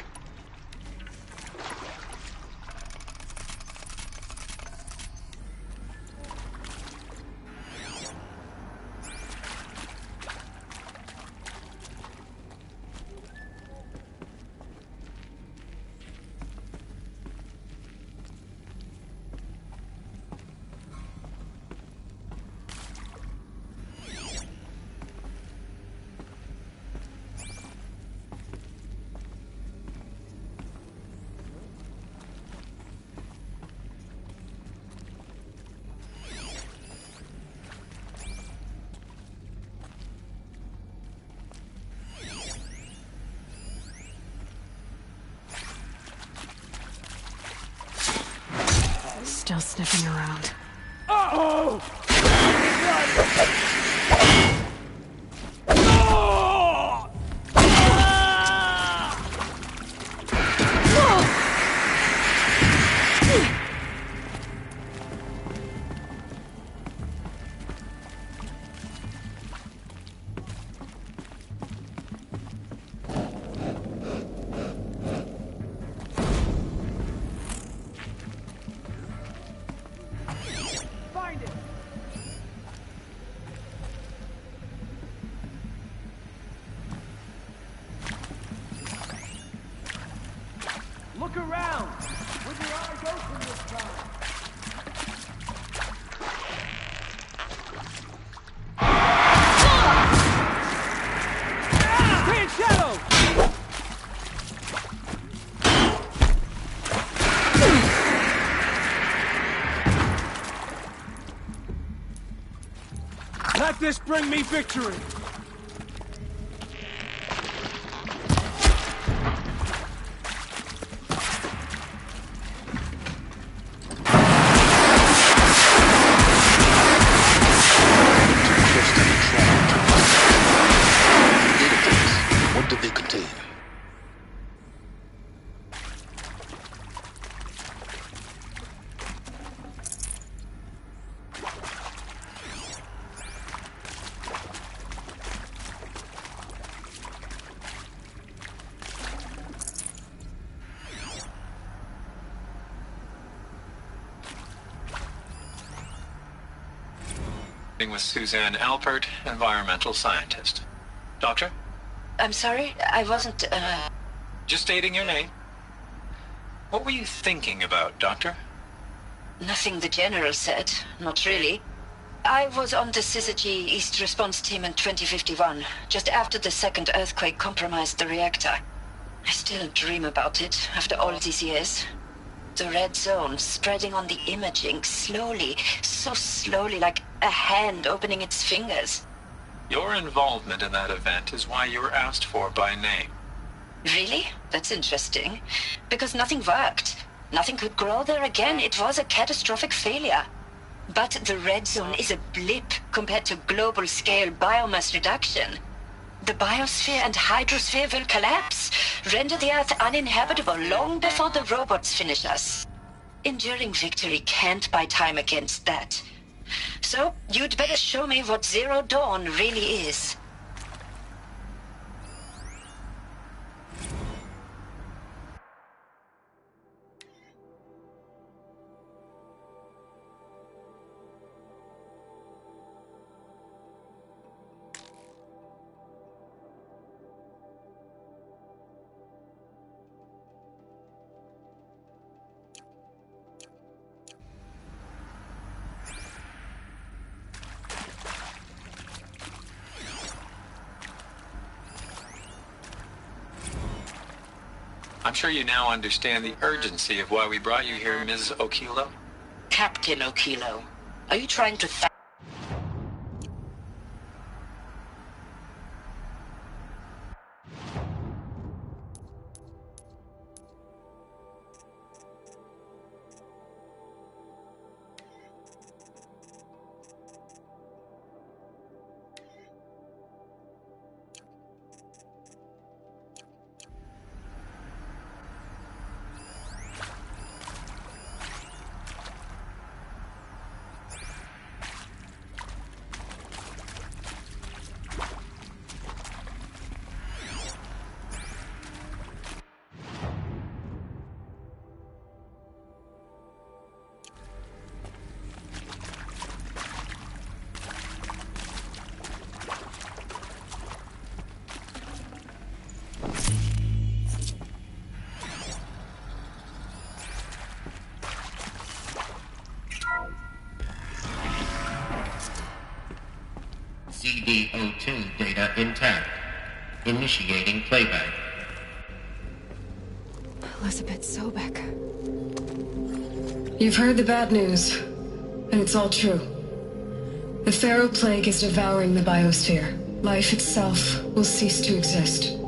Still sniffing around. Oh! Look around! With your eyes open this time! Stay in shadow! Let this bring me victory! What did they contain? With Suzanne Alpert, environmental scientist. Doctor? I'm sorry, I wasn't, Just stating your name. What were you thinking about, Doctor? Nothing the General said, not really. I was on the Syzygy East Response Team in 2051, just after the second earthquake compromised the reactor. I still dream about it, after all these years. The red zone spreading on the imaging, slowly, so slowly, like a hand opening its fingers. Your involvement in that event is why you were asked for by name. Really? That's interesting. Because nothing worked. Nothing could grow there again. It was a catastrophic failure. But the red zone is a blip compared to global-scale biomass reduction. The biosphere and hydrosphere will collapse, render the Earth uninhabitable long before the robots finish us. Enduring victory can't buy time against that. So, you'd better show me what Zero Dawn really is. I'm sure you now understand the urgency of why we brought you here, Ms. Okilo. Captain Okilo, are you trying to CD02 data intact. Initiating playback. Elizabeth Sobek. You've heard the bad news, and it's all true. The Pharaoh Plague is devouring the biosphere. Life itself will cease to exist.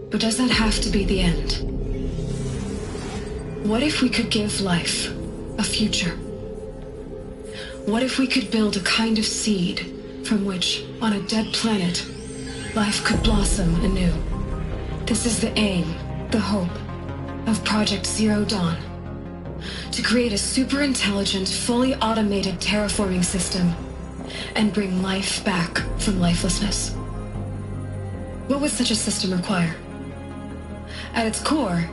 But does that have to be the end? What if we could give life a future? What if we could build a kind of seed from which, on a dead planet, life could blossom anew? This is the aim, the hope, of Project Zero Dawn. To create a super-intelligent, fully automated terraforming system and bring life back from lifelessness. What would such a system require? At its core,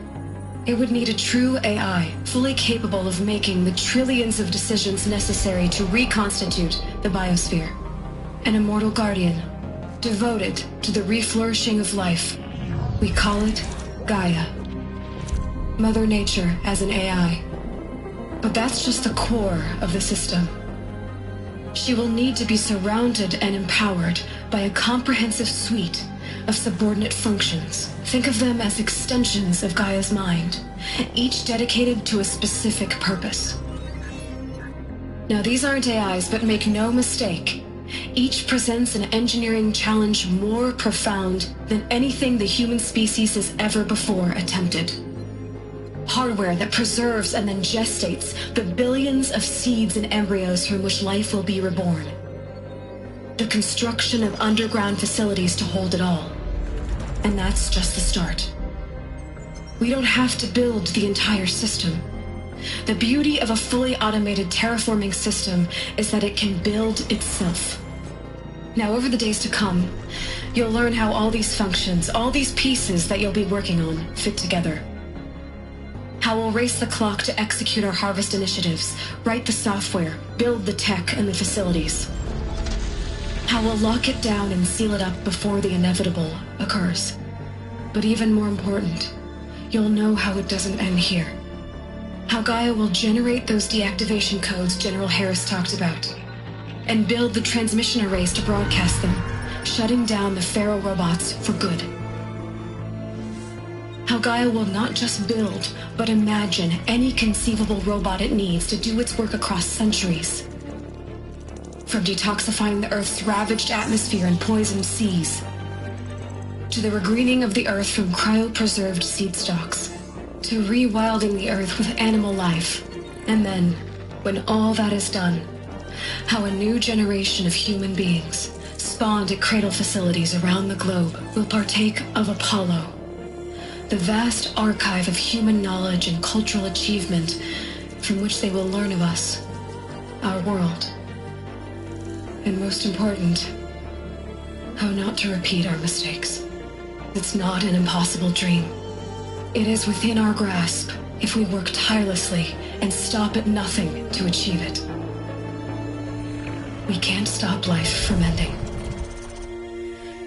it would need a true AI, fully capable of making the trillions of decisions necessary to reconstitute the biosphere. An immortal guardian, devoted to the reflourishing of life. We call it Gaia. Mother Nature as an AI. But that's just the core of the system. She will need to be surrounded and empowered by a comprehensive suite of subordinate functions. Think of them as extensions of Gaia's mind, each dedicated to a specific purpose. Now, these aren't AIs, but make no mistake, each presents an engineering challenge more profound than anything the human species has ever before attempted. Hardware that preserves and then gestates the billions of seeds and embryos from which life will be reborn. The construction of underground facilities to hold it all. And that's just the start. We don't have to build the entire system. The beauty of a fully automated terraforming system is that it can build itself. Now, over the days to come, you'll learn how all these functions, all these pieces that you'll be working on, fit together. How we'll race the clock to execute our harvest initiatives, write the software, build the tech and the facilities. How we'll lock it down and seal it up before the inevitable occurs. But even more important, you'll know how it doesn't end here. How Gaia will generate those deactivation codes General Harris talked about, and build the transmission arrays to broadcast them, shutting down the Pharaoh robots for good. How Gaia will not just build, but imagine any conceivable robot it needs to do its work across centuries. From detoxifying the Earth's ravaged atmosphere and poisoned seas, to the regreening of the Earth from cryopreserved seed stalks, to rewilding the Earth with animal life. And then, when all that is done, how a new generation of human beings, spawned at cradle facilities around the globe, will partake of Apollo, the vast archive of human knowledge and cultural achievement from which they will learn of us, our world. And most important, how not to repeat our mistakes. It's not an impossible dream. It is within our grasp if we work tirelessly and stop at nothing to achieve it. We can't stop life from ending.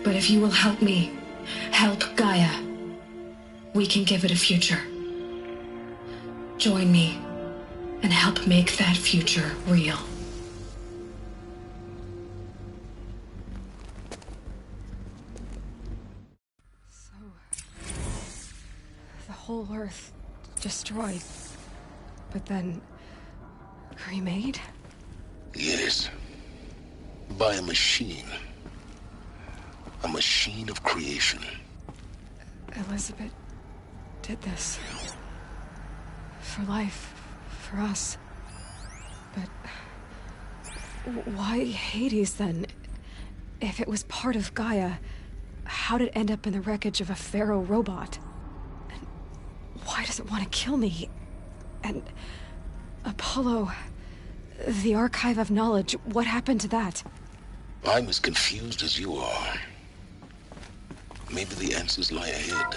But if you will help me, help Gaia, we can give it a future. Join me and help make that future real. whole Earth destroyed, but then remade? Yes. By a machine. A machine of creation. Elizabeth did this. For life. For us. But why Hades then? If it was part of Gaia, how did it end up in the wreckage of a Pharaoh robot? And why does it want to kill me? And Apollo, the Archive of Knowledge, what happened to that? I'm as confused as you are. Maybe the answers lie ahead.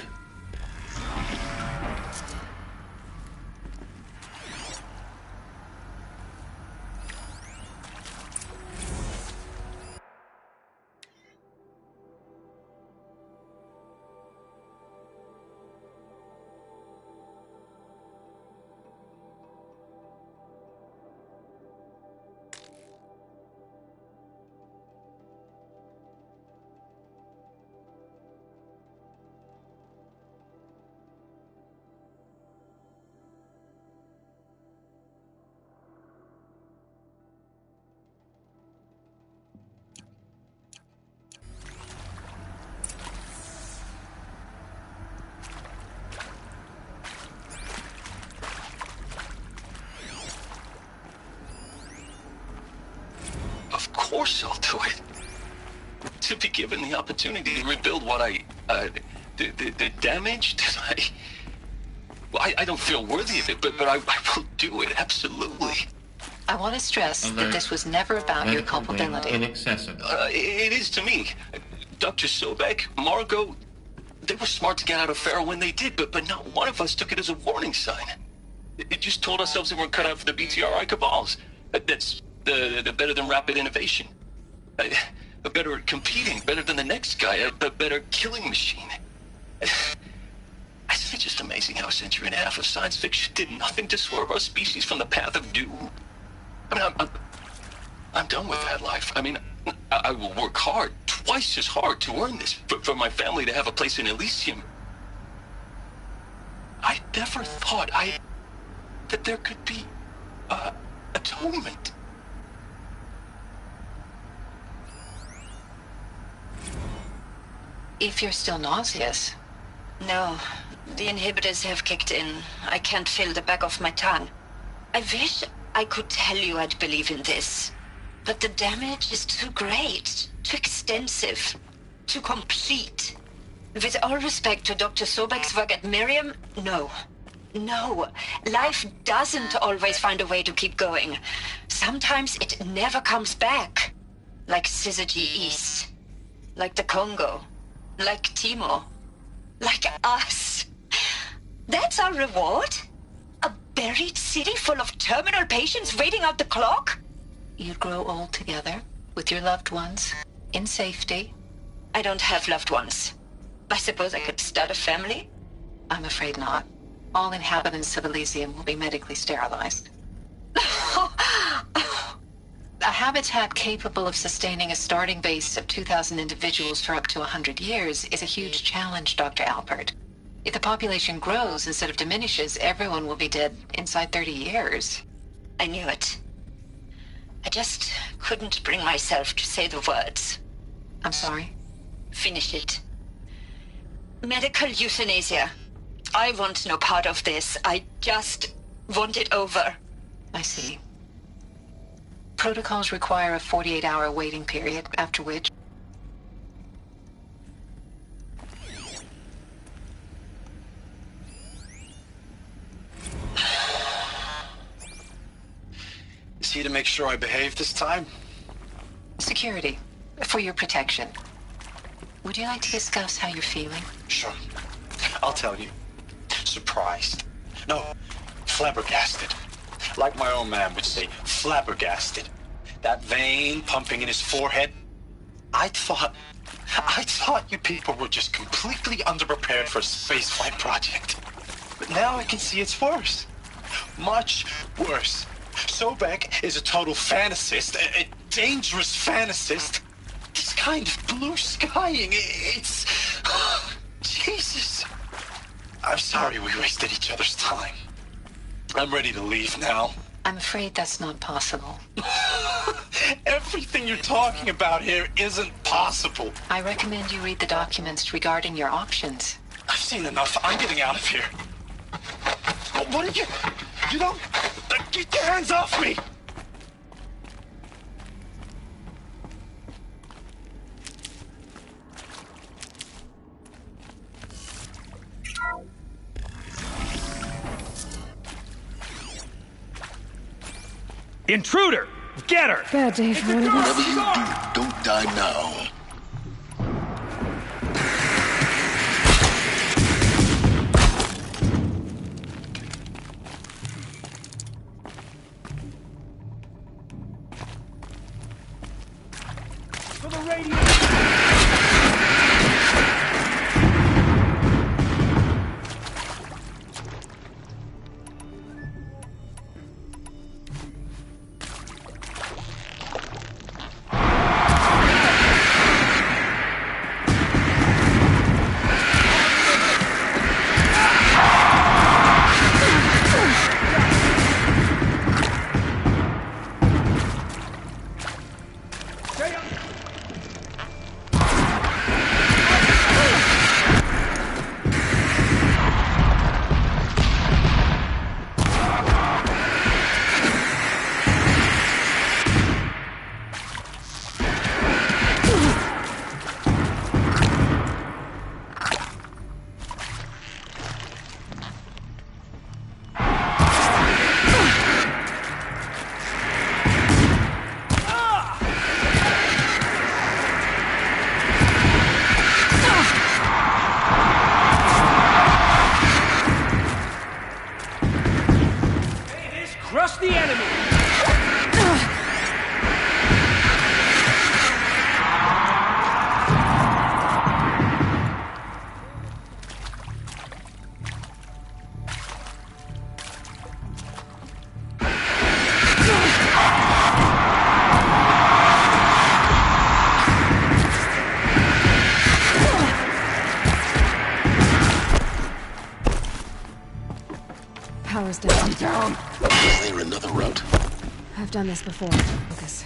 Of course I'll do it. To be given the opportunity to rebuild what the damage that I don't feel worthy of it, but I will do it, absolutely. I want to stress that this was never about your culpability. Inaccessible. It is to me. Dr. Sobek, Margot, they were smart to get out of Pharaoh when they did, but not one of us took it as a warning sign. It just told ourselves that we're cut out for the BTRI cabals. That's the better than rapid innovation. Better at competing, better than the next guy, a better killing machine. Isn't it just amazing how a century and a half of science fiction did nothing to swerve our species from the path of doom? I mean, I'm done with that life. I mean, I will work hard, twice as hard to earn this, for my family to have a place in Elysium. I never thought that there could be atonement. If you're still nauseous. No, the inhibitors have kicked in. I can't feel the back of my tongue. I wish I could tell you I'd believe in this. But the damage is too great, too extensive, too complete. With all respect to Dr. Sobek's work at Miriam, no. No, life doesn't always find a way to keep going. Sometimes it never comes back. Like Syzygy East. Like the Congo. Like Timo. Like us. That's our reward? A buried city full of terminal patients waiting out the clock? You grow old together, with your loved ones, in safety. I don't have loved ones. I suppose I could start a family? I'm afraid not. All inhabitants of Elysium will be medically sterilized. A habitat capable of sustaining a starting base of 2,000 individuals for up to 100 years is a huge challenge, Dr. Alpert. If the population grows instead of diminishes, everyone will be dead inside 30 years. I knew it. I just couldn't bring myself to say the words. I'm sorry? Finish it. Medical euthanasia. I want no part of this. I just want it over. I see. Protocols require a 48-hour waiting period, after which... Is he to make sure I behave this time? Security. For your protection. Would you like to discuss how you're feeling? Sure. I'll tell you. Surprised. No, flabbergasted. Like my old man would say, flabbergasted. That vein pumping in his forehead. I thought you people were just completely underprepared for a spaceflight project. But now I can see it's worse. Much worse. Sobek is a total fantasist, a dangerous fantasist. This kind of blue skying, it's... Jesus. I'm sorry we wasted each other's time. I'm ready to leave now. I'm afraid that's not possible. Everything you're talking about here isn't possible. I recommend you read the documents regarding your options. I've seen enough. I'm getting out of here. What did you... You don't... Get your hands off me! Intruder! Get her! Bad day for one of us. Whatever you do, don't die now. For the radio! Crush the enemy! Power's down. Is there another route? I've done this before, Lucas.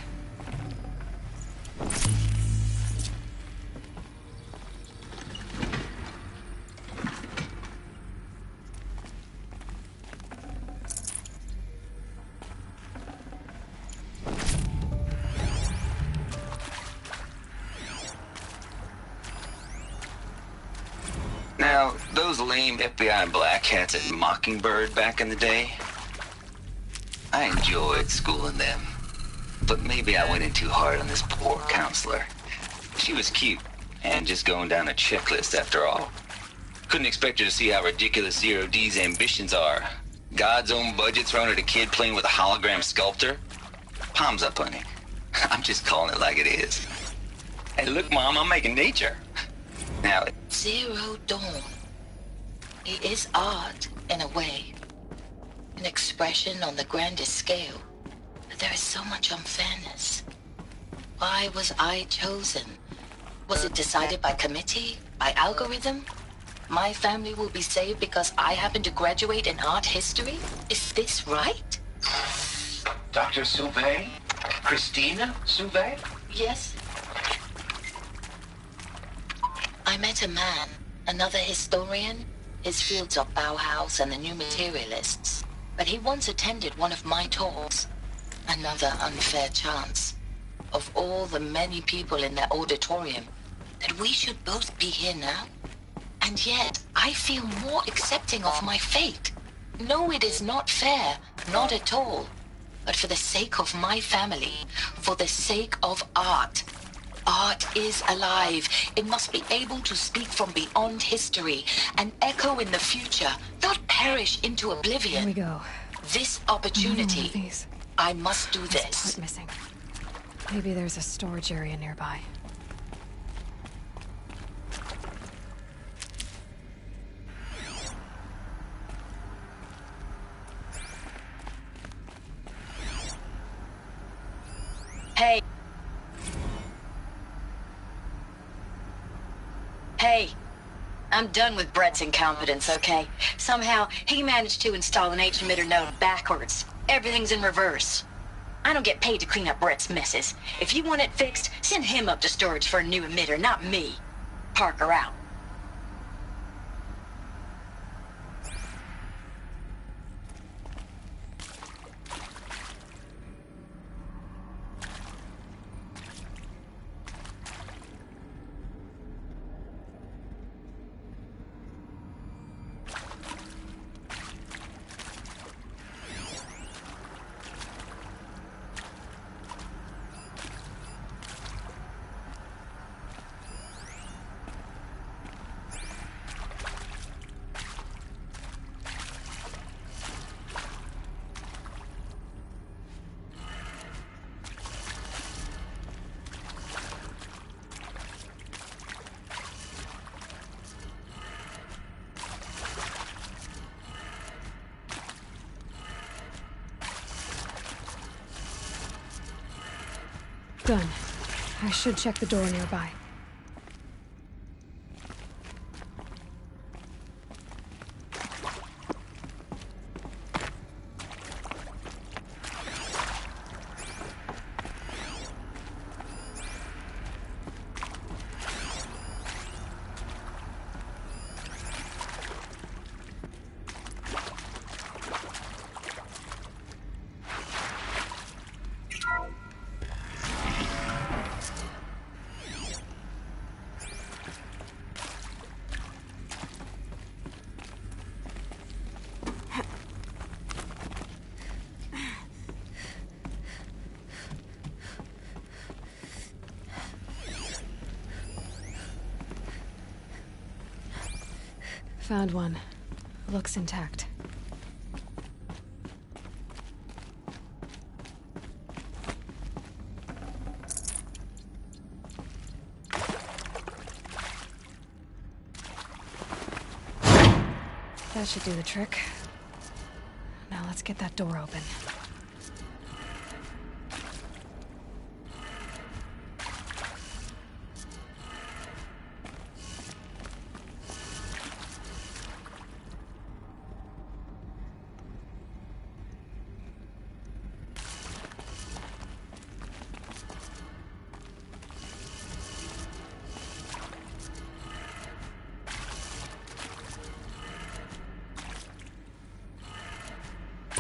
Now, those lame FBI black hats at Mockingbird back in the day, I enjoyed schooling them. But maybe I went in too hard on this poor counselor. She was cute, and just going down a checklist after all. Couldn't expect her to see how ridiculous Zero D's ambitions are. God's own budget thrown at a kid playing with a hologram sculptor? Palms up, honey. I'm just calling it like it is. Hey, look, Mom, I'm making nature. Now, Zero Dawn. It is art, in a way. An expression on the grandest scale. But there is so much unfairness. Why was I chosen? Was it decided by committee? By algorithm? My family will be saved because I happen to graduate in art history? Is this right? Dr. Sauvé? Christina Sauvé? Yes. I met a man, another historian. His fields are Bauhaus and the New Materialists. But he once attended one of my talks. Another unfair chance. Of all the many people in that auditorium, that we should both be here now. And yet, I feel more accepting of my fate. No, it is not fair. Not at all. But for the sake of my family, for the sake of art. Art is alive. It must be able to speak from beyond history and echo in the future, not perish into oblivion. Here we go. This opportunity, I must do There's this. a part missing. Maybe there's a storage area nearby. Hey. Hey. I'm done with Brett's incompetence, okay? Somehow, he managed to install an H-emitter node backwards. Everything's in reverse. I don't get paid to clean up Brett's messes. If you want it fixed, send him up to storage for a new emitter, not me. Parker out. Done. I should check the door nearby. Found one. Looks intact. That should do the trick. Now let's get that door open.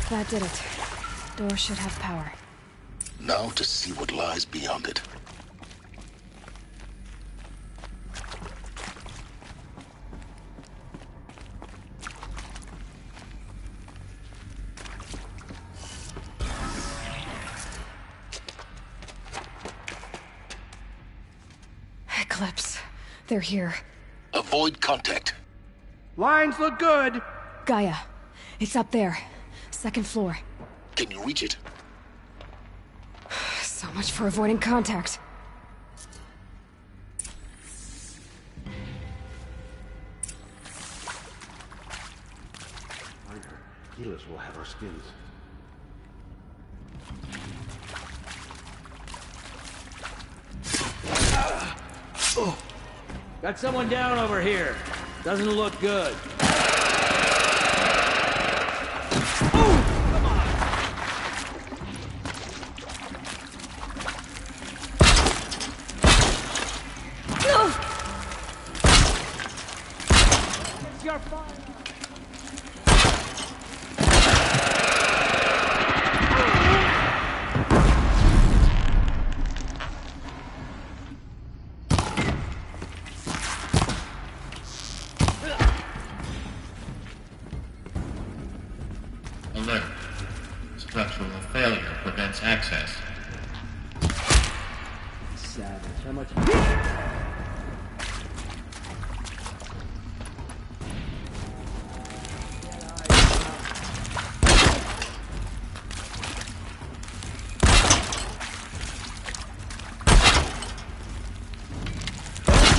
That did it. Door should have power. Now to see what lies beyond it. Eclipse. They're here. Avoid contact. Lines look good. Gaia. It's up there. Second floor. Can you reach it? So much for avoiding contact. Healers will have our skins. Got someone down over here. Doesn't look good. Your fire. Alert. Structural failure prevents access. Savage. How much?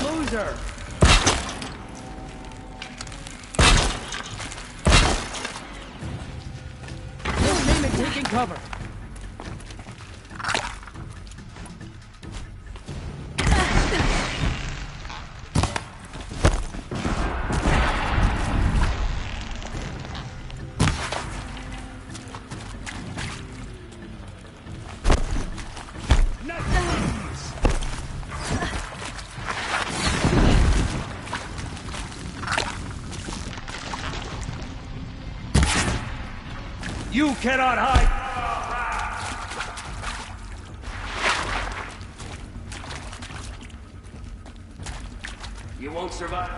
Loser. Taking cover. You cannot hide! You won't survive.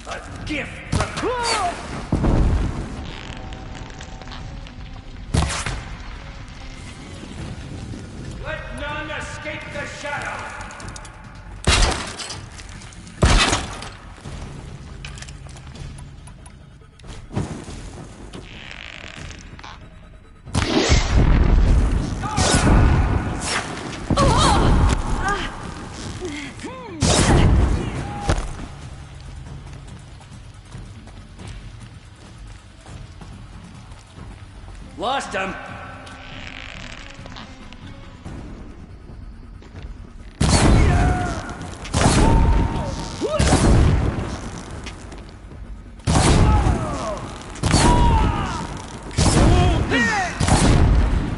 A gift from... Let none escape the shadow! Lost him!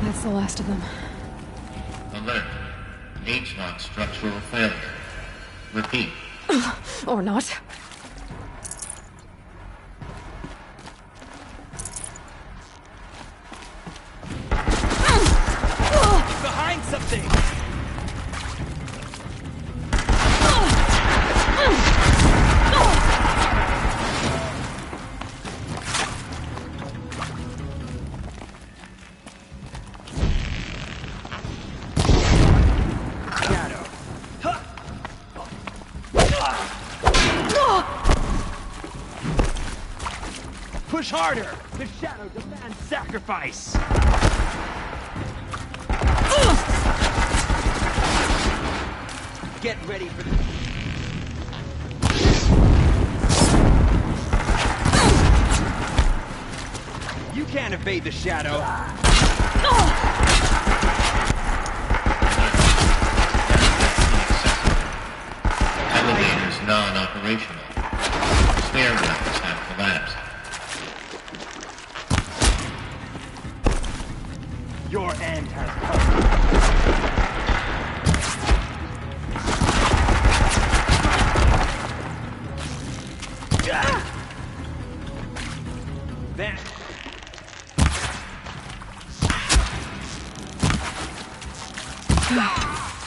That's the last of them. Alert. H-lock structural failure. Repeat. Or not. Behind something! Push harder! The shadow demands sacrifice! Get ready for this. You can't evade the shadow. Elevators non-operational. Stairwells have collapsed. Your end has come. Then.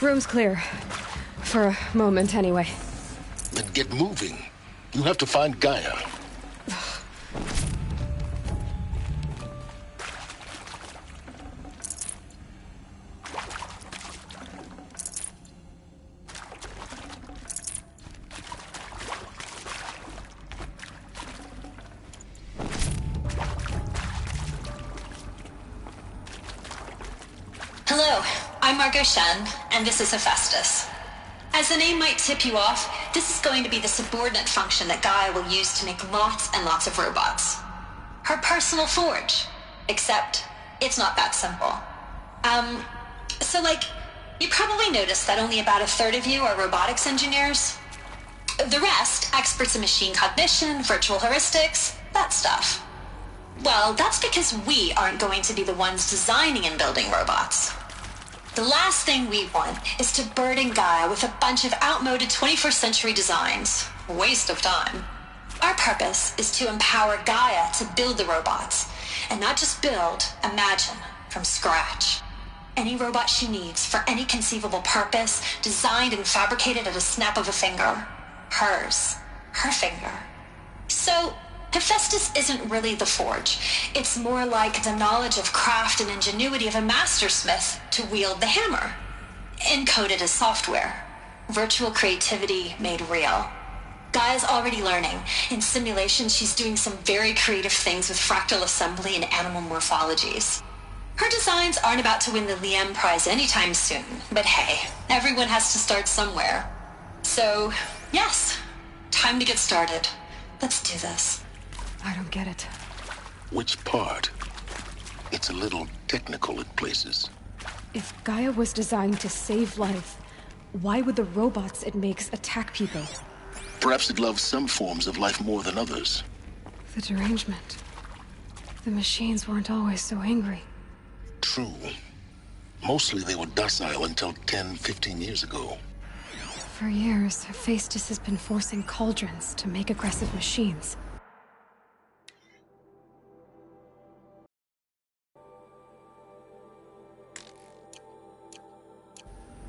Room's clear. For a moment, anyway. Then get moving. You have to find Gaia. Hello, I'm Margot Shen, and this is Hephaestus. As the name might tip you off, this is going to be the subordinate function that Gaia will use to make lots and lots of robots. Her personal forge. Except, it's not that simple. You probably noticed that only about a third of you are robotics engineers. The rest, experts in machine cognition, virtual heuristics, that stuff. Well, that's because we aren't going to be the ones designing and building robots. The last thing we want is to burden Gaia with a bunch of outmoded 21st century designs. Waste of time. Our purpose is to empower Gaia to build the robots. And not just build, imagine, from scratch. Any robot she needs for any conceivable purpose, designed and fabricated at a snap of a finger. Hers. Her finger. So, Hephaestus isn't really the forge. It's more like the knowledge of craft and ingenuity of a mastersmith to wield the hammer. Encoded as software. Virtual creativity made real. Gaia's already learning. In simulation, she's doing some very creative things with fractal assembly and animal morphologies. Her designs aren't about to win the Liam Prize anytime soon, but hey, everyone has to start somewhere. So, yes, time to get started. Let's do this. I don't get it. Which part? It's a little technical at places. If Gaia was designed to save life, why would the robots it makes attack people? Perhaps it loves some forms of life more than others. The derangement. The machines weren't always so angry. True. Mostly they were docile until 10, 15 years ago. For years, Hephaestus has been forcing cauldrons to make aggressive machines.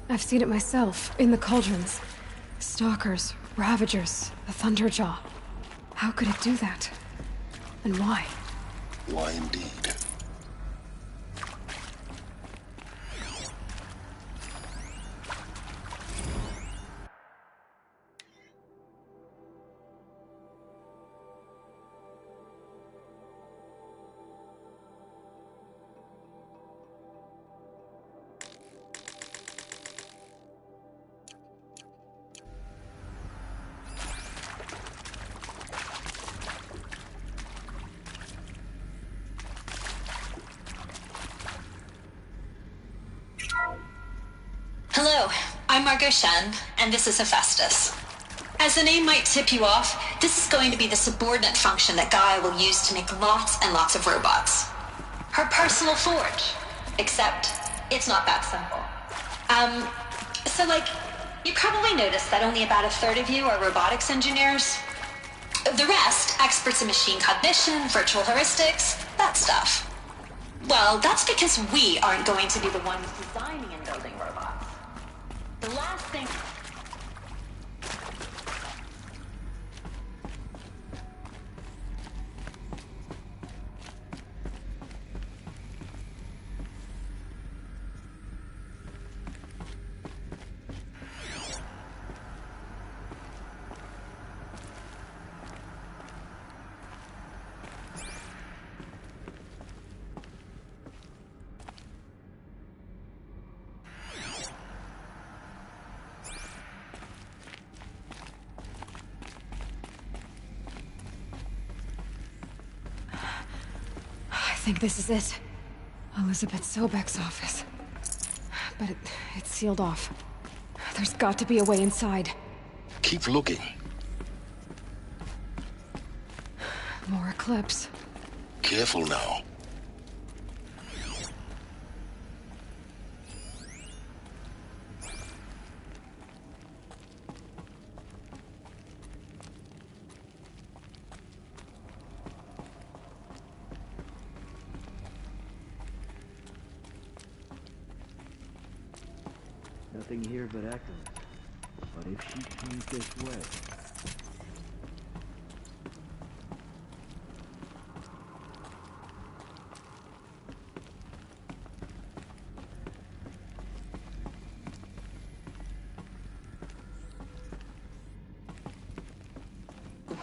I've seen it myself, in the cauldrons. Stalkers, Ravagers, the Thunderjaw. How could it do that? And why? Why indeed? Hello, I'm Margot Shen, and this is Hephaestus. As the name might tip you off, this is going to be the subordinate function that Gaia will use to make lots and lots of robots. Her personal forge. Except, it's not that simple. You probably noticed that only about a third of you are robotics engineers. The rest, experts in machine cognition, virtual heuristics, that stuff. Well, that's because we aren't going to be the ones designing and building robots. The last thing... I think this is it. Elizabeth Sobek's office. But it's sealed off. There's got to be a way inside. Keep looking. More Eclipse. Careful now. Nothing here but echoes. But if she came this way...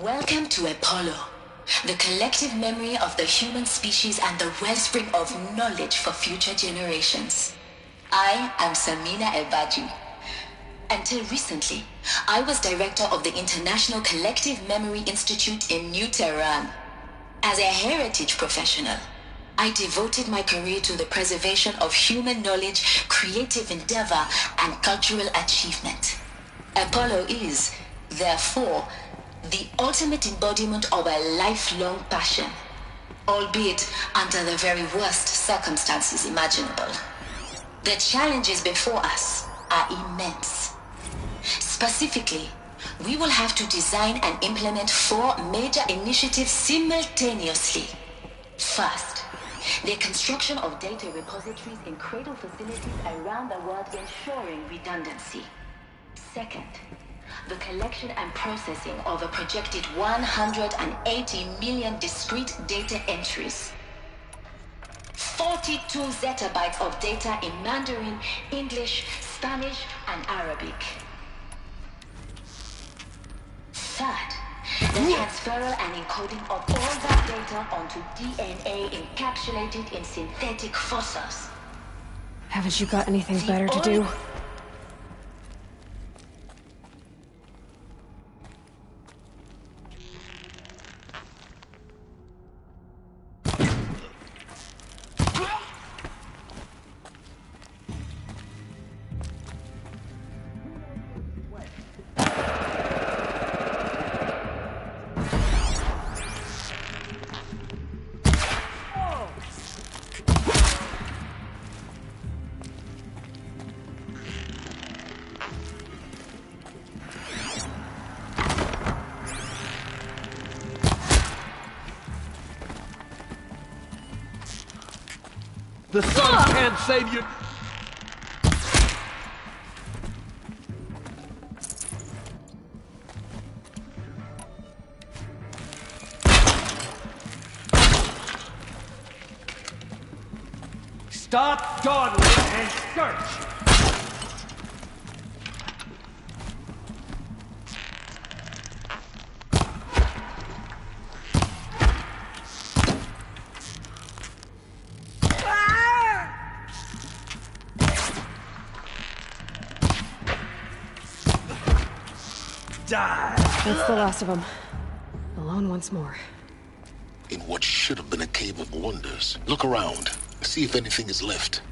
Welcome to Apollo, the collective memory of the human species and the wellspring of knowledge for future generations. I am Samina El-Badji. Until recently, I was director of the International Collective Memory Institute in New Tehran. As a heritage professional, I devoted my career to the preservation of human knowledge, creative endeavor, and cultural achievement. Apollo is, therefore, the ultimate embodiment of a lifelong passion, albeit under the very worst circumstances imaginable. The challenges before us are immense. Specifically, we will have to design and implement 4 major initiatives simultaneously. First, the construction of data repositories in cradle facilities around the world, ensuring redundancy. Second, the collection and processing of a projected 180 million discrete data entries. 42 zettabytes of data in Mandarin, English, Spanish, and Arabic. Third, the transferal and encoding of all that data onto DNA encapsulated in synthetic fossils. Haven't you got anything better to do? The sun can't save you. Stop dawdling and search! That's the last of them. Alone once more. In what should have been a cave of wonders. Look around. See if anything is left.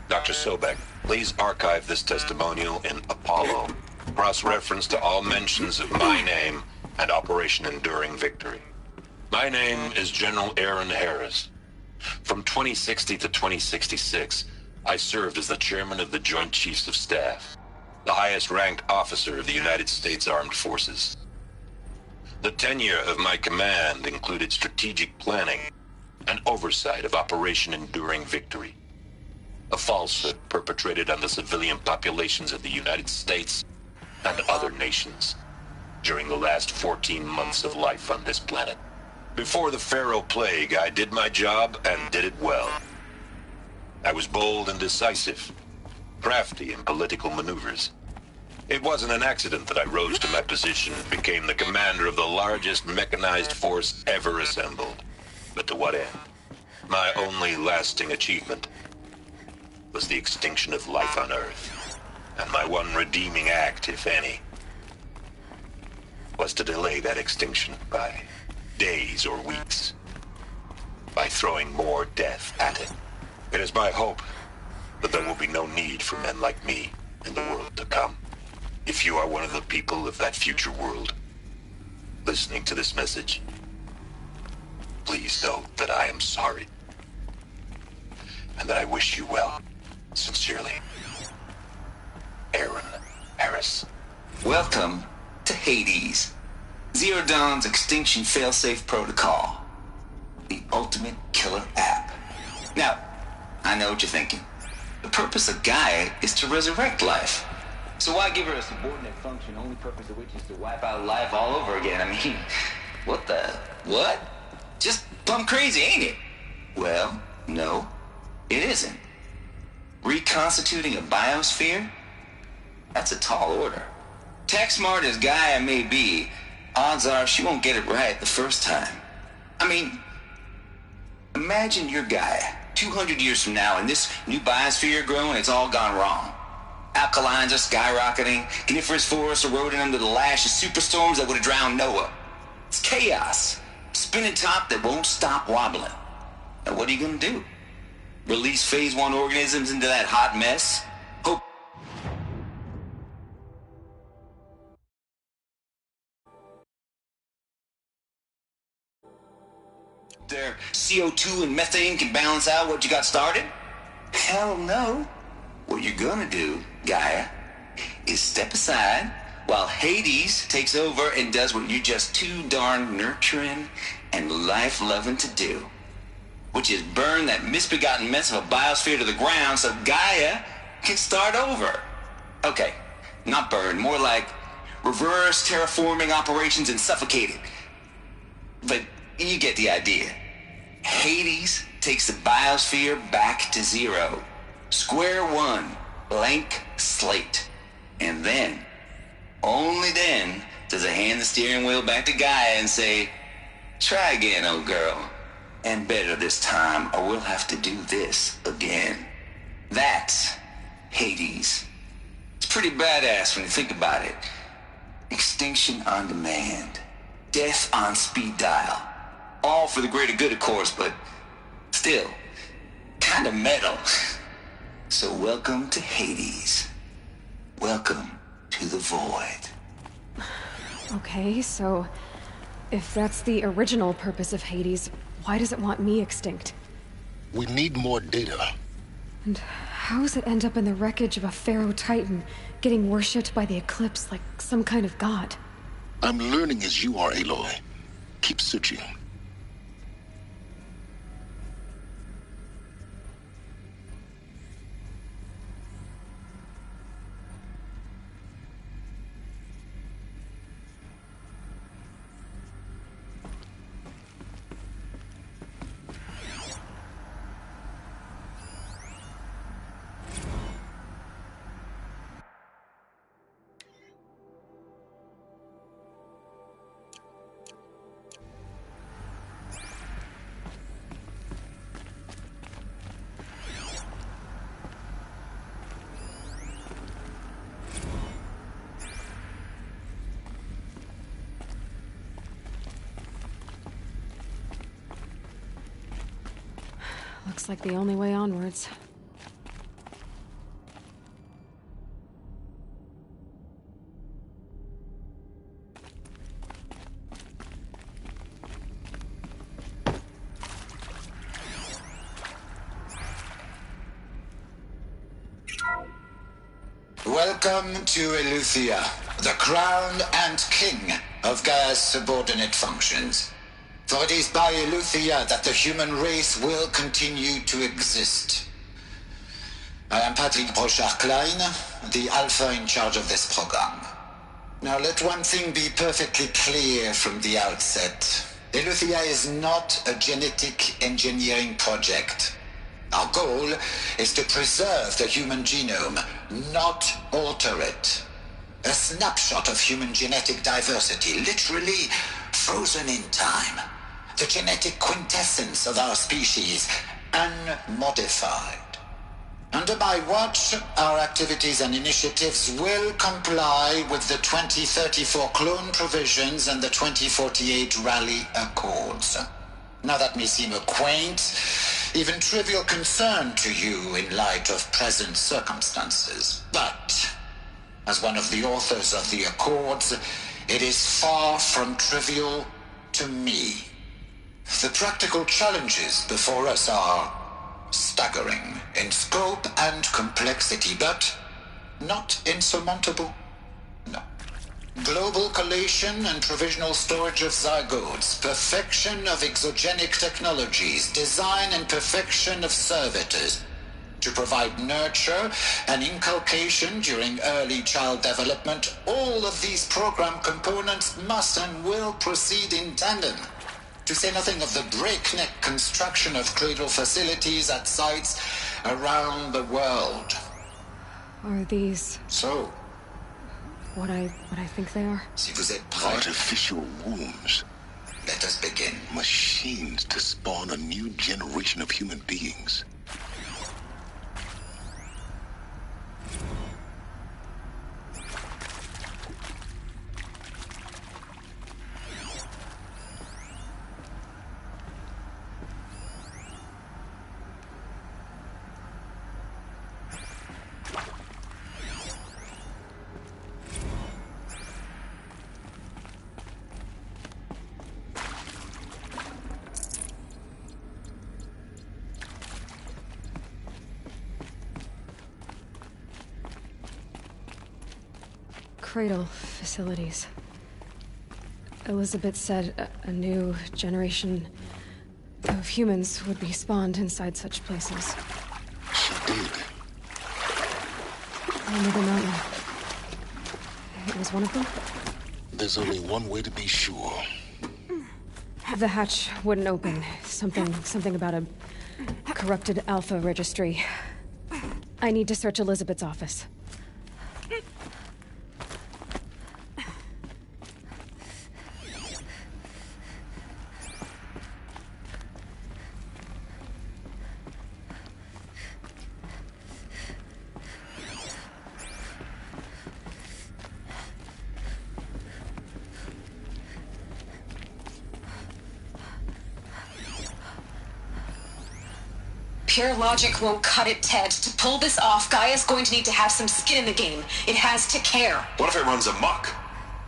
Dr. Sobek, please archive this testimonial in Apollo. Cross-reference to all mentions of my name and Operation Enduring Victory. My name is General Aaron Harris. From 2060 to 2066, I served as the chairman of the Joint Chiefs of Staff, the highest-ranked officer of the United States Armed Forces. The tenure of my command included strategic planning and oversight of Operation Enduring Victory, a falsehood perpetrated on the civilian populations of the United States and other nations during the last 14 months of life on this planet. Before the Pharaoh Plague, I did my job and did it well. I was bold and decisive, crafty in political maneuvers. It wasn't an accident that I rose to my position and became the commander of the largest mechanized force ever assembled. But to what end? My only lasting achievement was the extinction of life on Earth. And my one redeeming act, if any, was to delay that extinction by days or weeks, by throwing more death at it. It is my hope that there will be no need for men like me in the world to come. If you are one of the people of that future world listening to this message, please know that I am sorry and that I wish you well. Sincerely, Aaron Harris. Welcome to Hades, Zero Dawn's extinction failsafe protocol, the ultimate killer app. Now, I know what you're thinking. The purpose of Gaia is to resurrect life. So why give her a subordinate function, only purpose of which is to wipe out life all over again? I mean, what? Just plumb crazy, ain't it? Well, no, it isn't. Reconstituting a biosphere? That's a tall order. Tech smart as Gaia may be, odds are she won't get it right the first time. I mean, imagine you're Gaia, 200 years from now, and this new biosphere you're growing, it's all gone wrong. Alkalines are skyrocketing, coniferous forests eroding under the lash of superstorms that would have drowned Noah. It's chaos. Spinning top that won't stop wobbling. Now what are you gonna do? Release phase 1 organisms into that hot mess? Hope their CO2 and methane can balance out what you got started? Hell no. What you're gonna do, Gaia, is step aside while Hades takes over and does what you're just too darn nurturing and life-loving to do, which is burn that misbegotten mess of a biosphere to the ground so Gaia can start over. Okay, not burn, more like reverse terraforming operations and suffocate it. But you get the idea. Hades takes the biosphere back to zero. Square one, blank slate. And then, only then, does it hand the steering wheel back to Gaia and say, try again, old girl. And better this time, or we'll have to do this again. That's Hades. It's pretty badass when you think about it. Extinction on demand. Death on speed dial. All for the greater good, of course, but still, kind of metal. So welcome to Hades. Welcome to the Void. Okay, so if that's the original purpose of Hades, why does it want me extinct? We need more data. And how does it end up in the wreckage of a Pharaoh Titan, getting worshipped by the Eclipse like some kind of god? I'm learning as you are, Aloy. Keep searching. Looks like the only way onwards. Welcome to Eleuthia, the crown and king of Gaia's subordinate functions. For it is by Eleuthia that the human race will continue to exist. I am Patrick Brochard-Klein, the Alpha in charge of this program. Now let one thing be perfectly clear from the outset. Eleuthia is not a genetic engineering project. Our goal is to preserve the human genome, not alter it. A snapshot of human genetic diversity, literally frozen in time. The genetic quintessence of our species, unmodified. Under my watch, our activities and initiatives will comply with the 2034 clone provisions and the 2048 Raleigh Accords. Now that may seem a quaint, even trivial concern to you in light of present circumstances. But, as one of the authors of the Accords, it is far from trivial to me. The practical challenges before us are staggering in scope and complexity, but not insurmountable. No. Global collation and provisional storage of zygotes, perfection of exogenic technologies, design and perfection of servitors, to provide nurture and inculcation during early child development. All of these program components must and will proceed in tandem. To say nothing of the breakneck construction of cradle facilities at sites around the world. Are these... So? What I think they are? Si vous êtes prêts. Artificial wombs. Let us begin. Machines to spawn a new generation of human beings. Cradle facilities. Elizabeth said a new generation of humans would be spawned inside such places. She did. Under the mountain. It was one of them? There's only one way to be sure. The hatch wouldn't open. Something about a corrupted Alpha registry. I need to search Elizabeth's office. Pure logic won't cut it, Ted. To pull this off, Gaia's going to need to have some skin in the game. It has to care. What if it runs amok?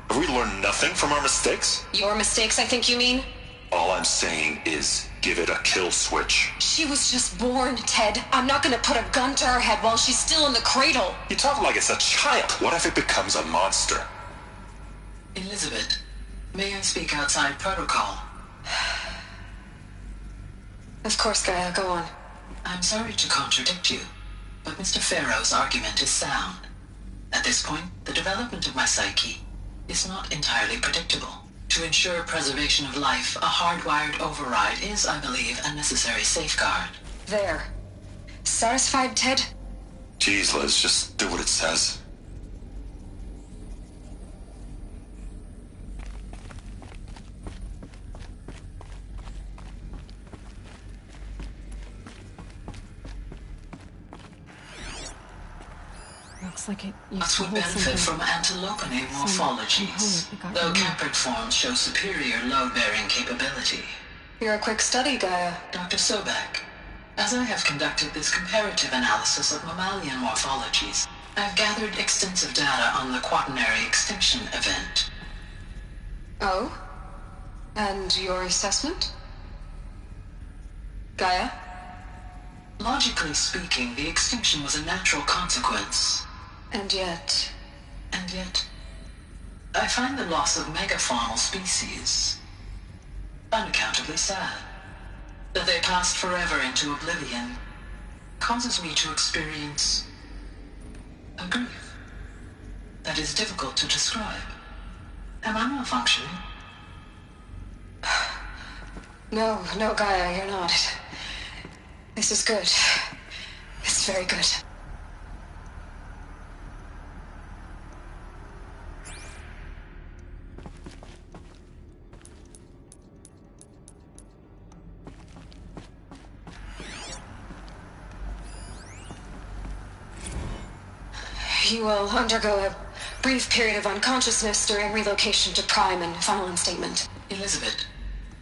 Have we learned nothing from our mistakes? Your mistakes, I think you mean? All I'm saying is, give it a kill switch. She was just born, Ted. I'm not gonna put a gun to her head while she's still in the cradle. You talk like it's a child. What if it becomes a monster? Elizabeth, may I speak outside protocol? Of course, Gaia, go on. I'm sorry to contradict you, but Mr. Farrow's argument is sound. At this point, the development of my psyche is not entirely predictable. To ensure preservation of life, a hardwired override is, I believe, a necessary safeguard. There. Satisfied, Ted? Jeez, Liz, just do what it says. Looks like it Us would benefit from antilopinate morphologies, though caprid forms show superior load-bearing capability. You're a quick study, Gaia. Dr. Sobek, as I have conducted this comparative analysis of mammalian morphologies, I've gathered extensive data on the quaternary extinction event. Oh? And your assessment? Gaia? Logically speaking, the extinction was a natural consequence. And yet, I find the loss of megafaunal species unaccountably sad. That they passed forever into oblivion causes me to experience a grief that is difficult to describe. Am I malfunctioning? No, Gaia, you're not. This is good. It's very good. You will undergo a brief period of unconsciousness during relocation to Prime and final instatement. Elizabeth,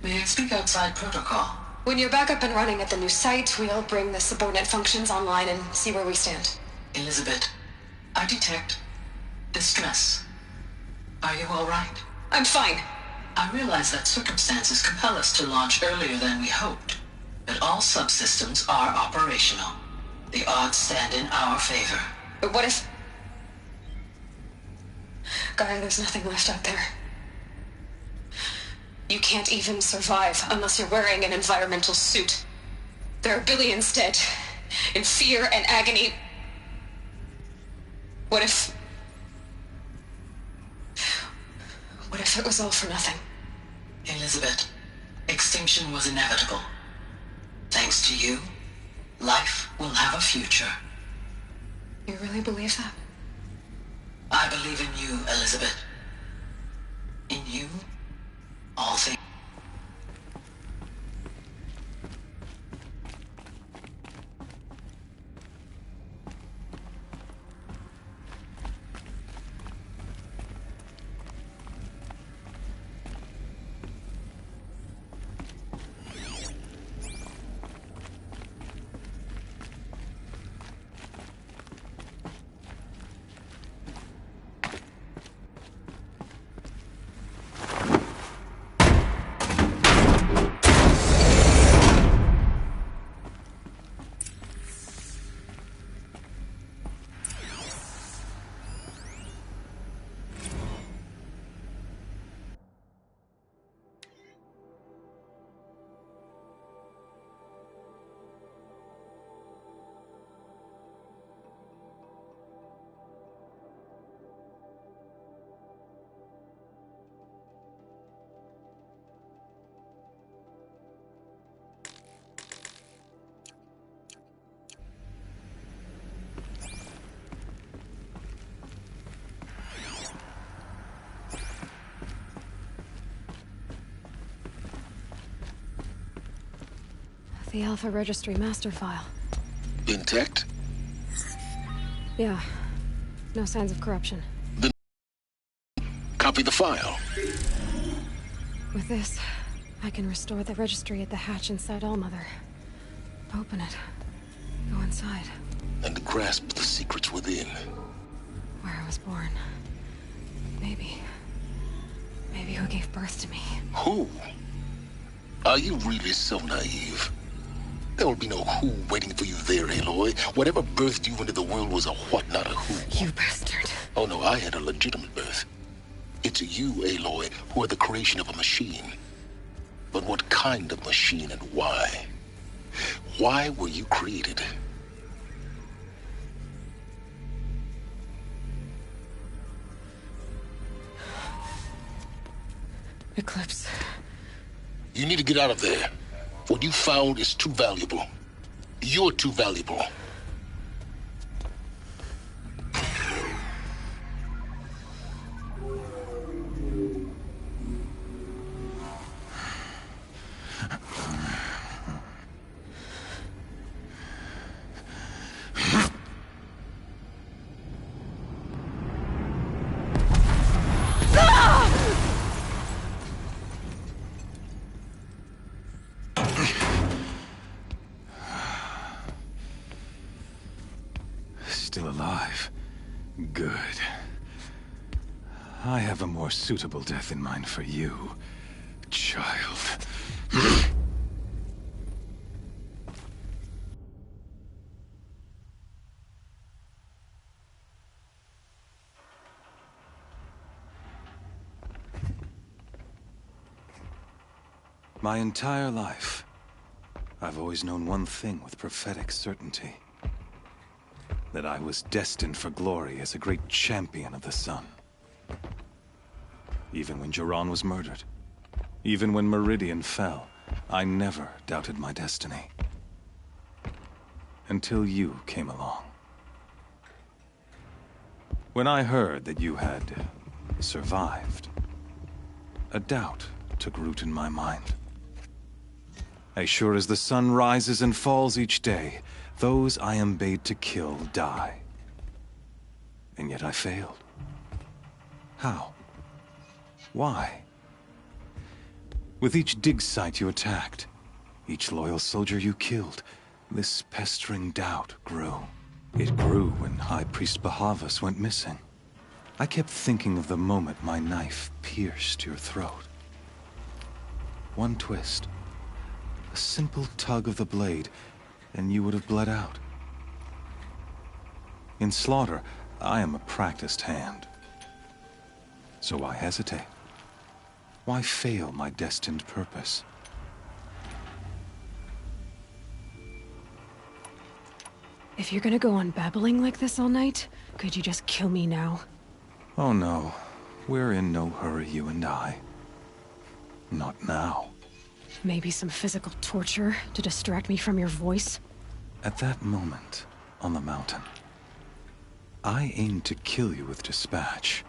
may I speak outside protocol? When you're back up and running at the new site, we'll bring the subordinate functions online and see where we stand. Elizabeth, I detect distress. Are you all right? I'm fine. I realize that circumstances compel us to launch earlier than we hoped, but all subsystems are operational. The odds stand in our favor. But what if... Gaia, there's nothing left out there. You can't even survive unless you're wearing an environmental suit. There are billions dead, in fear and agony. What if it was all for nothing? Elizabeth, extinction was inevitable. Thanks to you, life will have a future. You really believe that? I believe in you, Elizabeth. In you, all things. The Alpha Registry master file. Intact? Yeah. No signs of corruption. Then copy the file. With this, I can restore the registry at the hatch inside Allmother. Open it. inside. And grasp the secrets within. Where I was born. Maybe who gave birth to me. Who? Are you really so naive? There will be no who waiting for you there, Aloy. Whatever birthed you into the world was a what, not a who. You bastard. Oh no, I had a legitimate birth. It's you, Aloy, who are the creation of a machine. But what kind of machine and why? Why were you created? Eclipse. You need to get out of there. What you found is too valuable. You're too valuable. Still alive. Good. I have a more suitable death in mind for you, child. My entire life, I've always known one thing with prophetic certainty. That I was destined for glory as a great champion of the sun. Even when Jiran was murdered, even when Meridian fell, I never doubted my destiny. Until you came along. When I heard that you had survived, a doubt took root in my mind. As sure as the sun rises and falls each day, those I am bade to kill die. And yet I failed. How? Why? With each dig site you attacked, each loyal soldier you killed, this pestering doubt grew. It grew when High Priest Bahavas went missing. I kept thinking of the moment my knife pierced your throat. One twist, a simple tug of the blade, and you would have bled out. In slaughter, I am a practiced hand. So why hesitate? Why fail my destined purpose? If you're gonna go on babbling like this all night, could you just kill me now? Oh no, we're in no hurry, you and I. Not now. Maybe some physical torture to distract me from your voice? At that moment, on the mountain, I aimed to kill you with dispatch,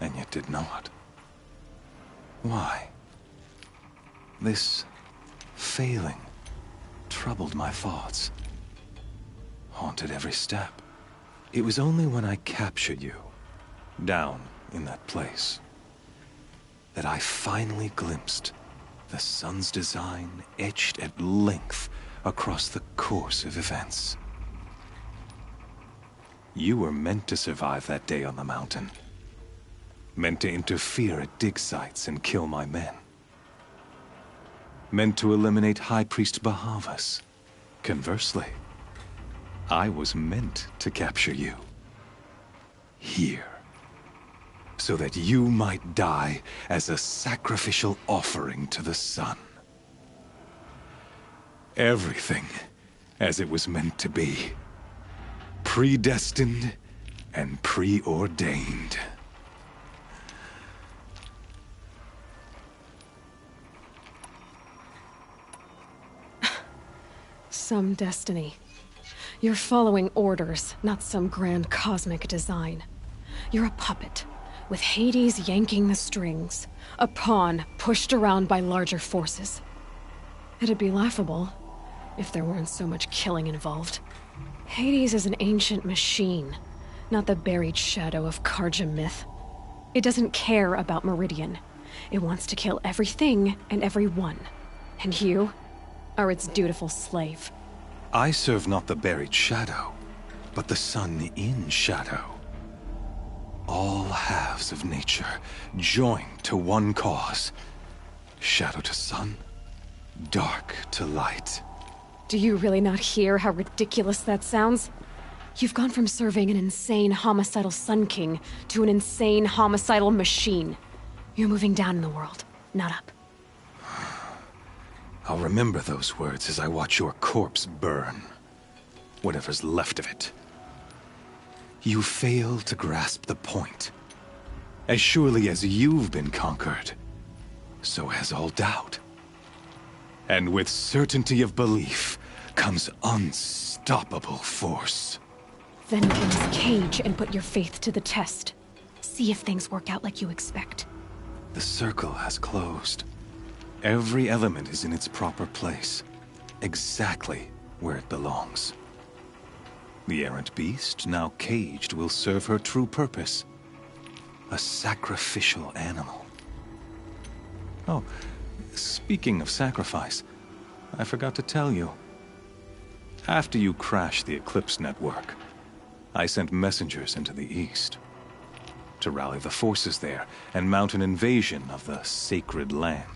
and yet did not. Why? This failing troubled my thoughts, haunted every step. It was only when I captured you, down in that place, that I finally glimpsed the sun's design etched at length across the course of events. You were meant to survive that day on the mountain. Meant to interfere at dig sites and kill my men. Meant to eliminate High Priest Bahavas. Conversely, I was meant to capture you. Here. So that you might die as a sacrificial offering to the sun. Everything as it was meant to be. Predestined and preordained. Some destiny. You're following orders, not some grand cosmic design. You're a puppet, with Hades yanking the strings. A pawn pushed around by larger forces. It'd be laughable if there weren't so much killing involved. Hades is an ancient machine, not the buried shadow of Karja myth. It doesn't care about Meridian. It wants to kill everything and everyone. And you are its dutiful slave. I serve not the buried shadow, but the sun in shadow. All halves of nature joined to one cause. Shadow to sun, dark to light. Do you really not hear how ridiculous that sounds? You've gone from serving an insane homicidal Sun King to an insane homicidal machine. You're moving down in the world, not up. I'll remember those words as I watch your corpse burn. Whatever's left of it. You fail to grasp the point. As surely as you've been conquered, so has all doubt. And with certainty of belief comes unstoppable force. Then cleanse Cage and put your faith to the test. See if things work out like you expect. The circle has closed. Every element is in its proper place, exactly where it belongs. The errant beast, now caged, will serve her true purpose. A sacrificial animal. Oh, speaking of sacrifice, I forgot to tell you. After you crashed the Eclipse network, I sent messengers into the east to rally the forces there and mount an invasion of the sacred land.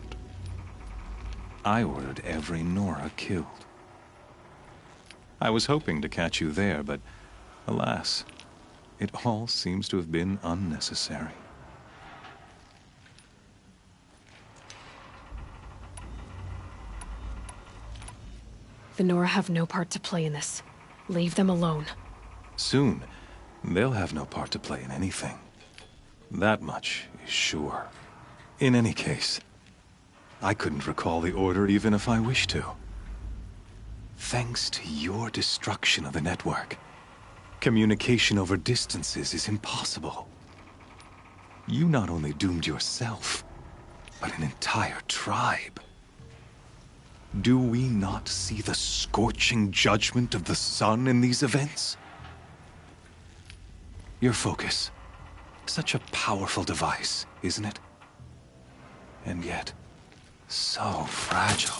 I ordered every Nora killed. I was hoping to catch you there, but alas, it all seems to have been unnecessary. The Nora have no part to play in this. Leave them alone. Soon, they'll have no part to play in anything. That much is sure. In any case, I couldn't recall the order even if I wished to. Thanks to your destruction of the network, communication over distances is impossible. You not only doomed yourself, but an entire tribe. Do we not see the scorching judgment of the sun in these events? Your focus. Such a powerful device, isn't it? And yet, so fragile.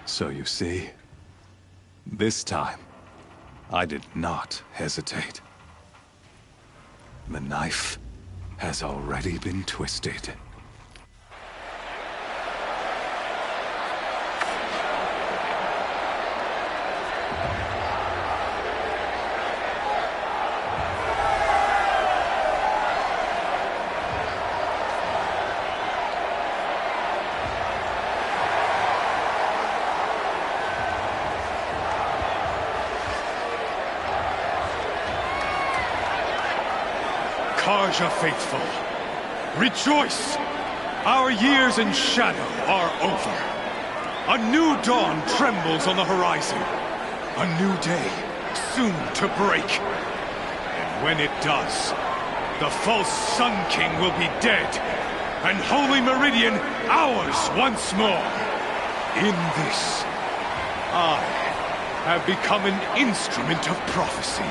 So you see, this time, I did not hesitate. The knife has already been twisted. Karja faithful, rejoice! Our years in shadow are over. A new dawn trembles on the horizon. A new day, soon to break. And when it does, the false Sun King will be dead, and Holy Meridian ours once more. In this, I have become an instrument of prophecy.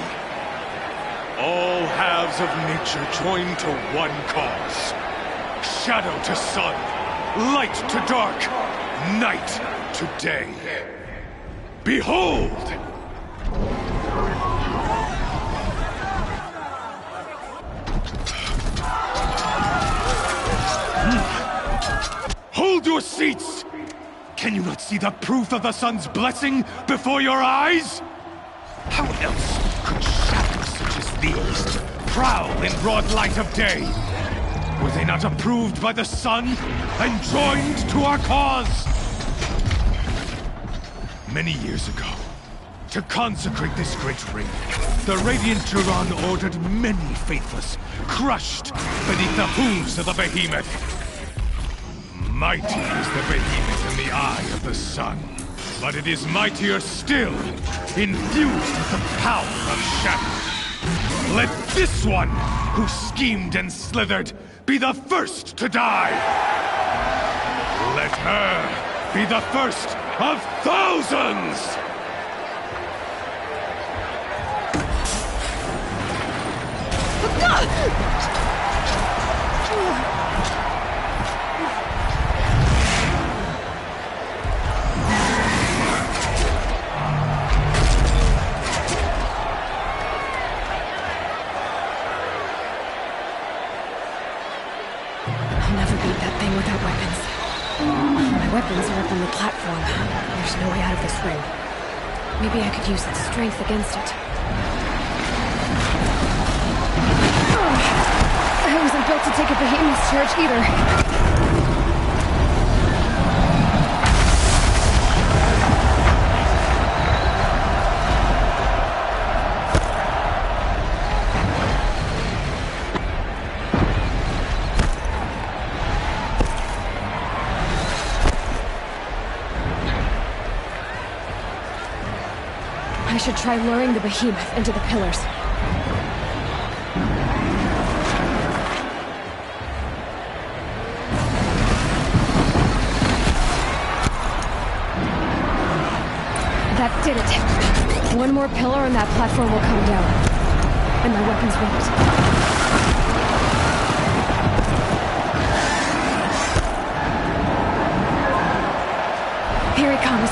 All halves of nature joined to one cause. Shadow to sun, light to dark, night to day. Behold! Hold your seats! Can you not see the proof of the sun's blessing before your eyes? How else could shadows such as these prowl in broad light of day? Were they not approved by the sun and joined to our cause? Many years ago, to consecrate this great ring, the Radiant Turan ordered many faithless, crushed beneath the hooves of the behemoth. Mighty is the behemoth in the eye of the sun, but it is mightier still, infused with the power of shadow. Let this one, who schemed and slithered, be the first to die! Let her be the first of thousands! I'll never beat that thing without weapons. My weapons are up on the platform. There's no way out of this ring. Maybe I could use its strength against it. I wasn't built to take a behemoth's charge either. I should try luring the behemoth into the pillars. That did it. One more pillar and that platform will come down. And my weapons with it. Here he comes.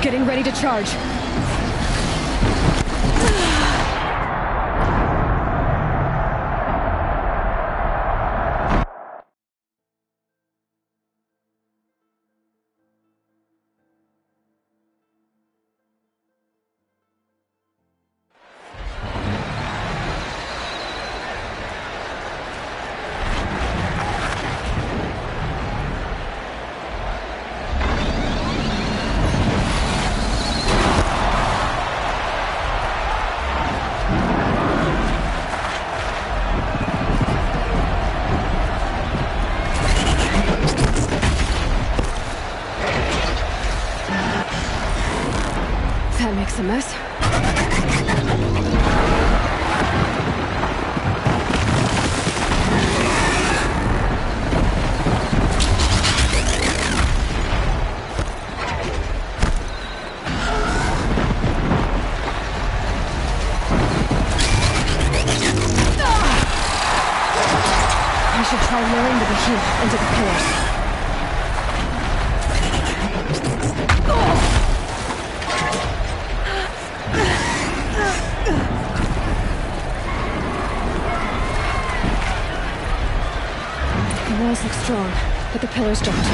Getting ready to charge. That makes a mess. I should try luring the behemoth into the pillars. The walls look strong, but the pillars don't.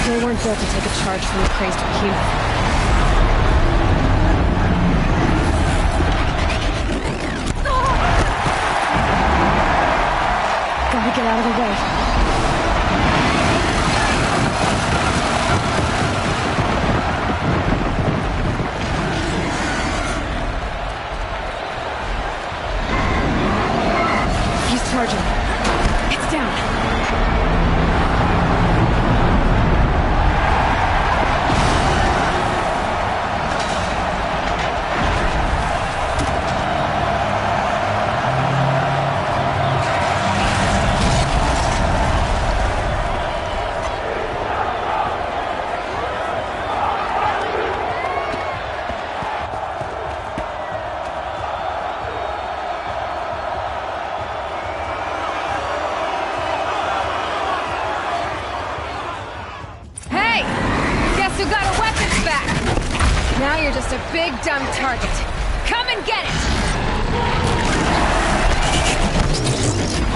They weren't built to take a charge from the crazed behemoth. Gotta get out of the way. He's charging. It's down. Now you're just a big, dumb target. Come and get it!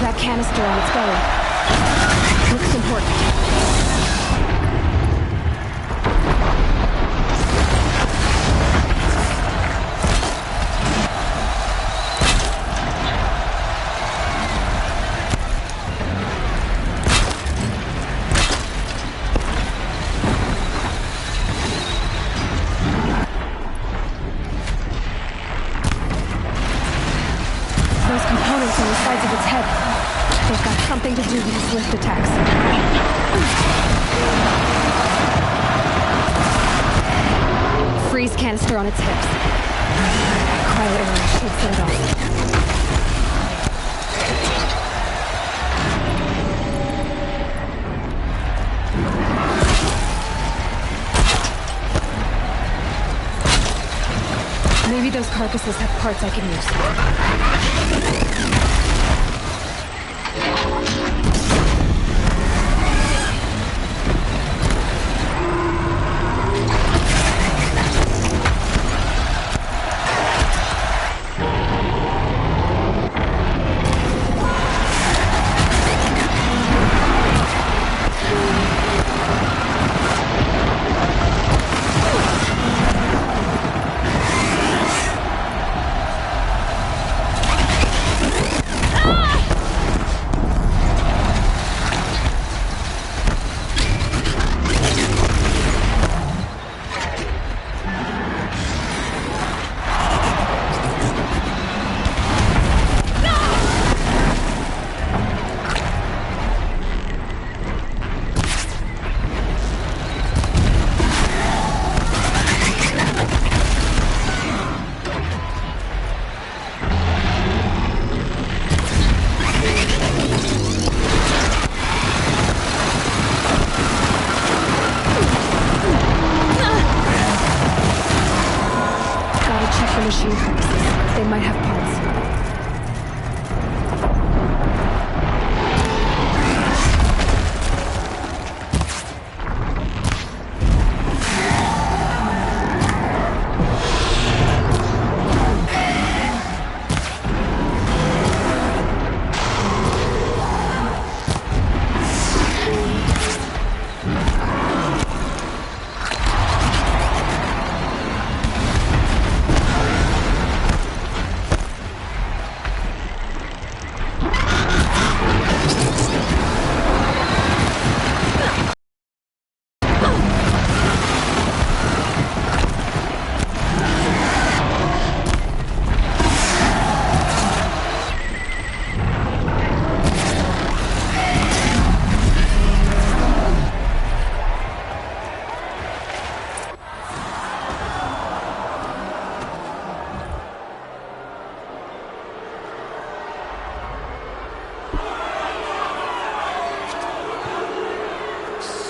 That canister on its belly looks important. Those components on the sides of its head, They've got something to do with these lift attacks. Freeze canister on its hips. Cryo arrow should set it off. Maybe those carcasses have parts I can use. Machine carcasses. They might have parts.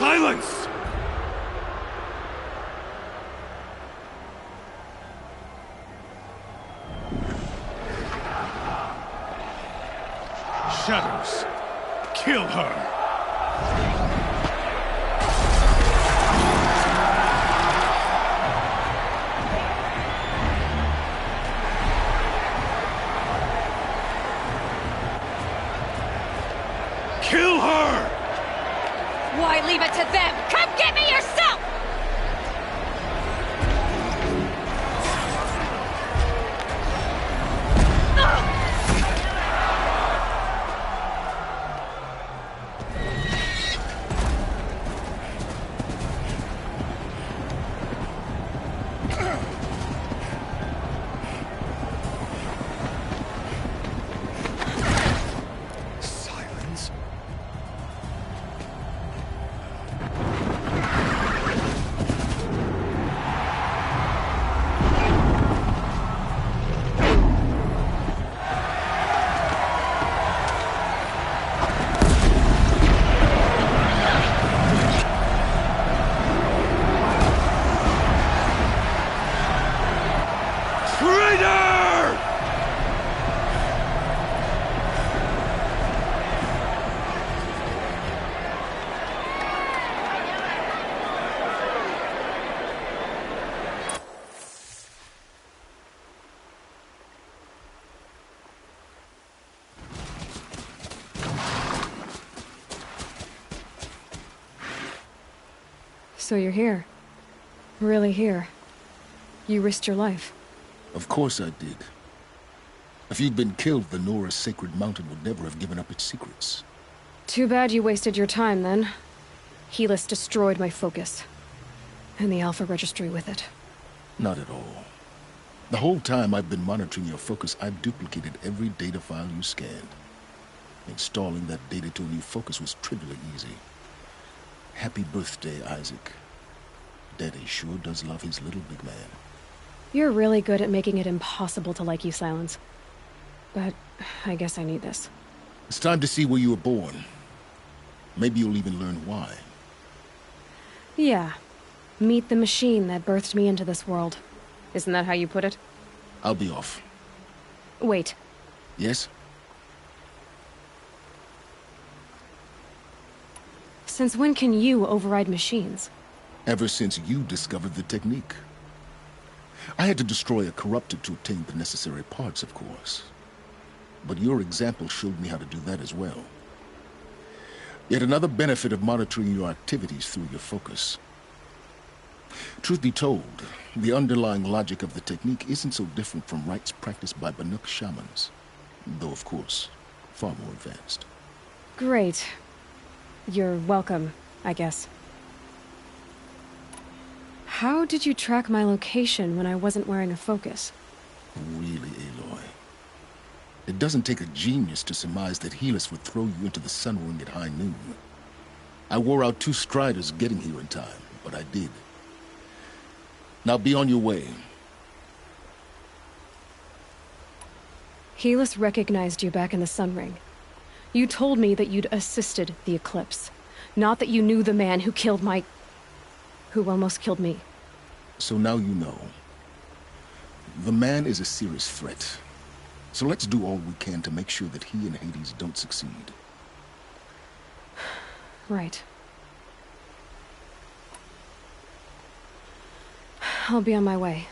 Silence! Shadows, kill her! Kill her! Why leave it to them? Come get me yourself! So you're here. Really here. You risked your life. Of course I did. If you'd been killed, the Nora's sacred mountain would never have given up its secrets. Too bad you wasted your time, then. Helis destroyed my focus. And the Alpha Registry with it. Not at all. The whole time I've been monitoring your focus, I've duplicated every data file you scanned. Installing that data to a new focus was trivially easy. Happy birthday, Isaac. Daddy sure does love his little big man. You're really good at making it impossible to like you, Silence. But I guess I need this. It's time to see where you were born. Maybe you'll even learn why. Yeah. Meet the machine that birthed me into this world. Isn't that how you put it? I'll be off. Wait. Yes? Since when can you override machines? Ever since you discovered the technique. I had to destroy a corrupted to obtain the necessary parts, of course. But your example showed me how to do that as well. Yet another benefit of monitoring your activities through your focus. Truth be told, the underlying logic of the technique isn't so different from rites practiced by Banuk shamans. Though, of course, far more advanced. Great. You're welcome, I guess. How did you track my location when I wasn't wearing a focus? Really, Aloy? It doesn't take a genius to surmise that Helis would throw you into the Sun Ring at high noon. I wore out 2 striders getting here in time, but I did. Now be on your way. Helis recognized you back in the Sun Ring. You told me that you'd assisted the Eclipse. Not that you knew the man who killed who almost killed me. So now you know. The man is a serious threat. So let's do all we can to make sure that he and Hades don't succeed. Right. I'll be on my way.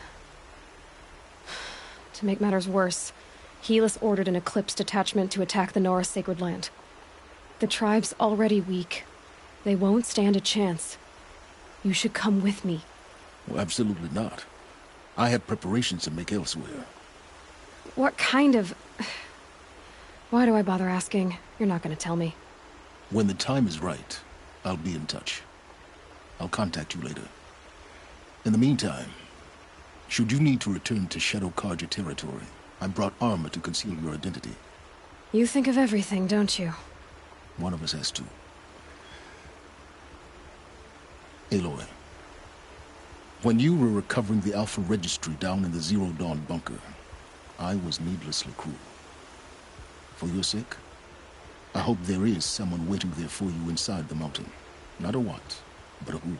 To make matters worse, Helis ordered an Eclipse detachment to attack the Nora Sacred Land. The tribe's already weak. They won't stand a chance. You should come with me. Well, absolutely not. I have preparations to make elsewhere. What kind of... Why do I bother asking? You're not gonna tell me. When the time is right, I'll be in touch. I'll contact you later. In the meantime, should you need to return to Shadow Carja territory, I brought armor to conceal your identity. You think of everything, don't you? One of us has to. Aloy, when you were recovering the Alpha Registry down in the Zero Dawn bunker, I was needlessly cruel. For your sake, I hope there is someone waiting there for you inside the mountain. Not a what, but a who.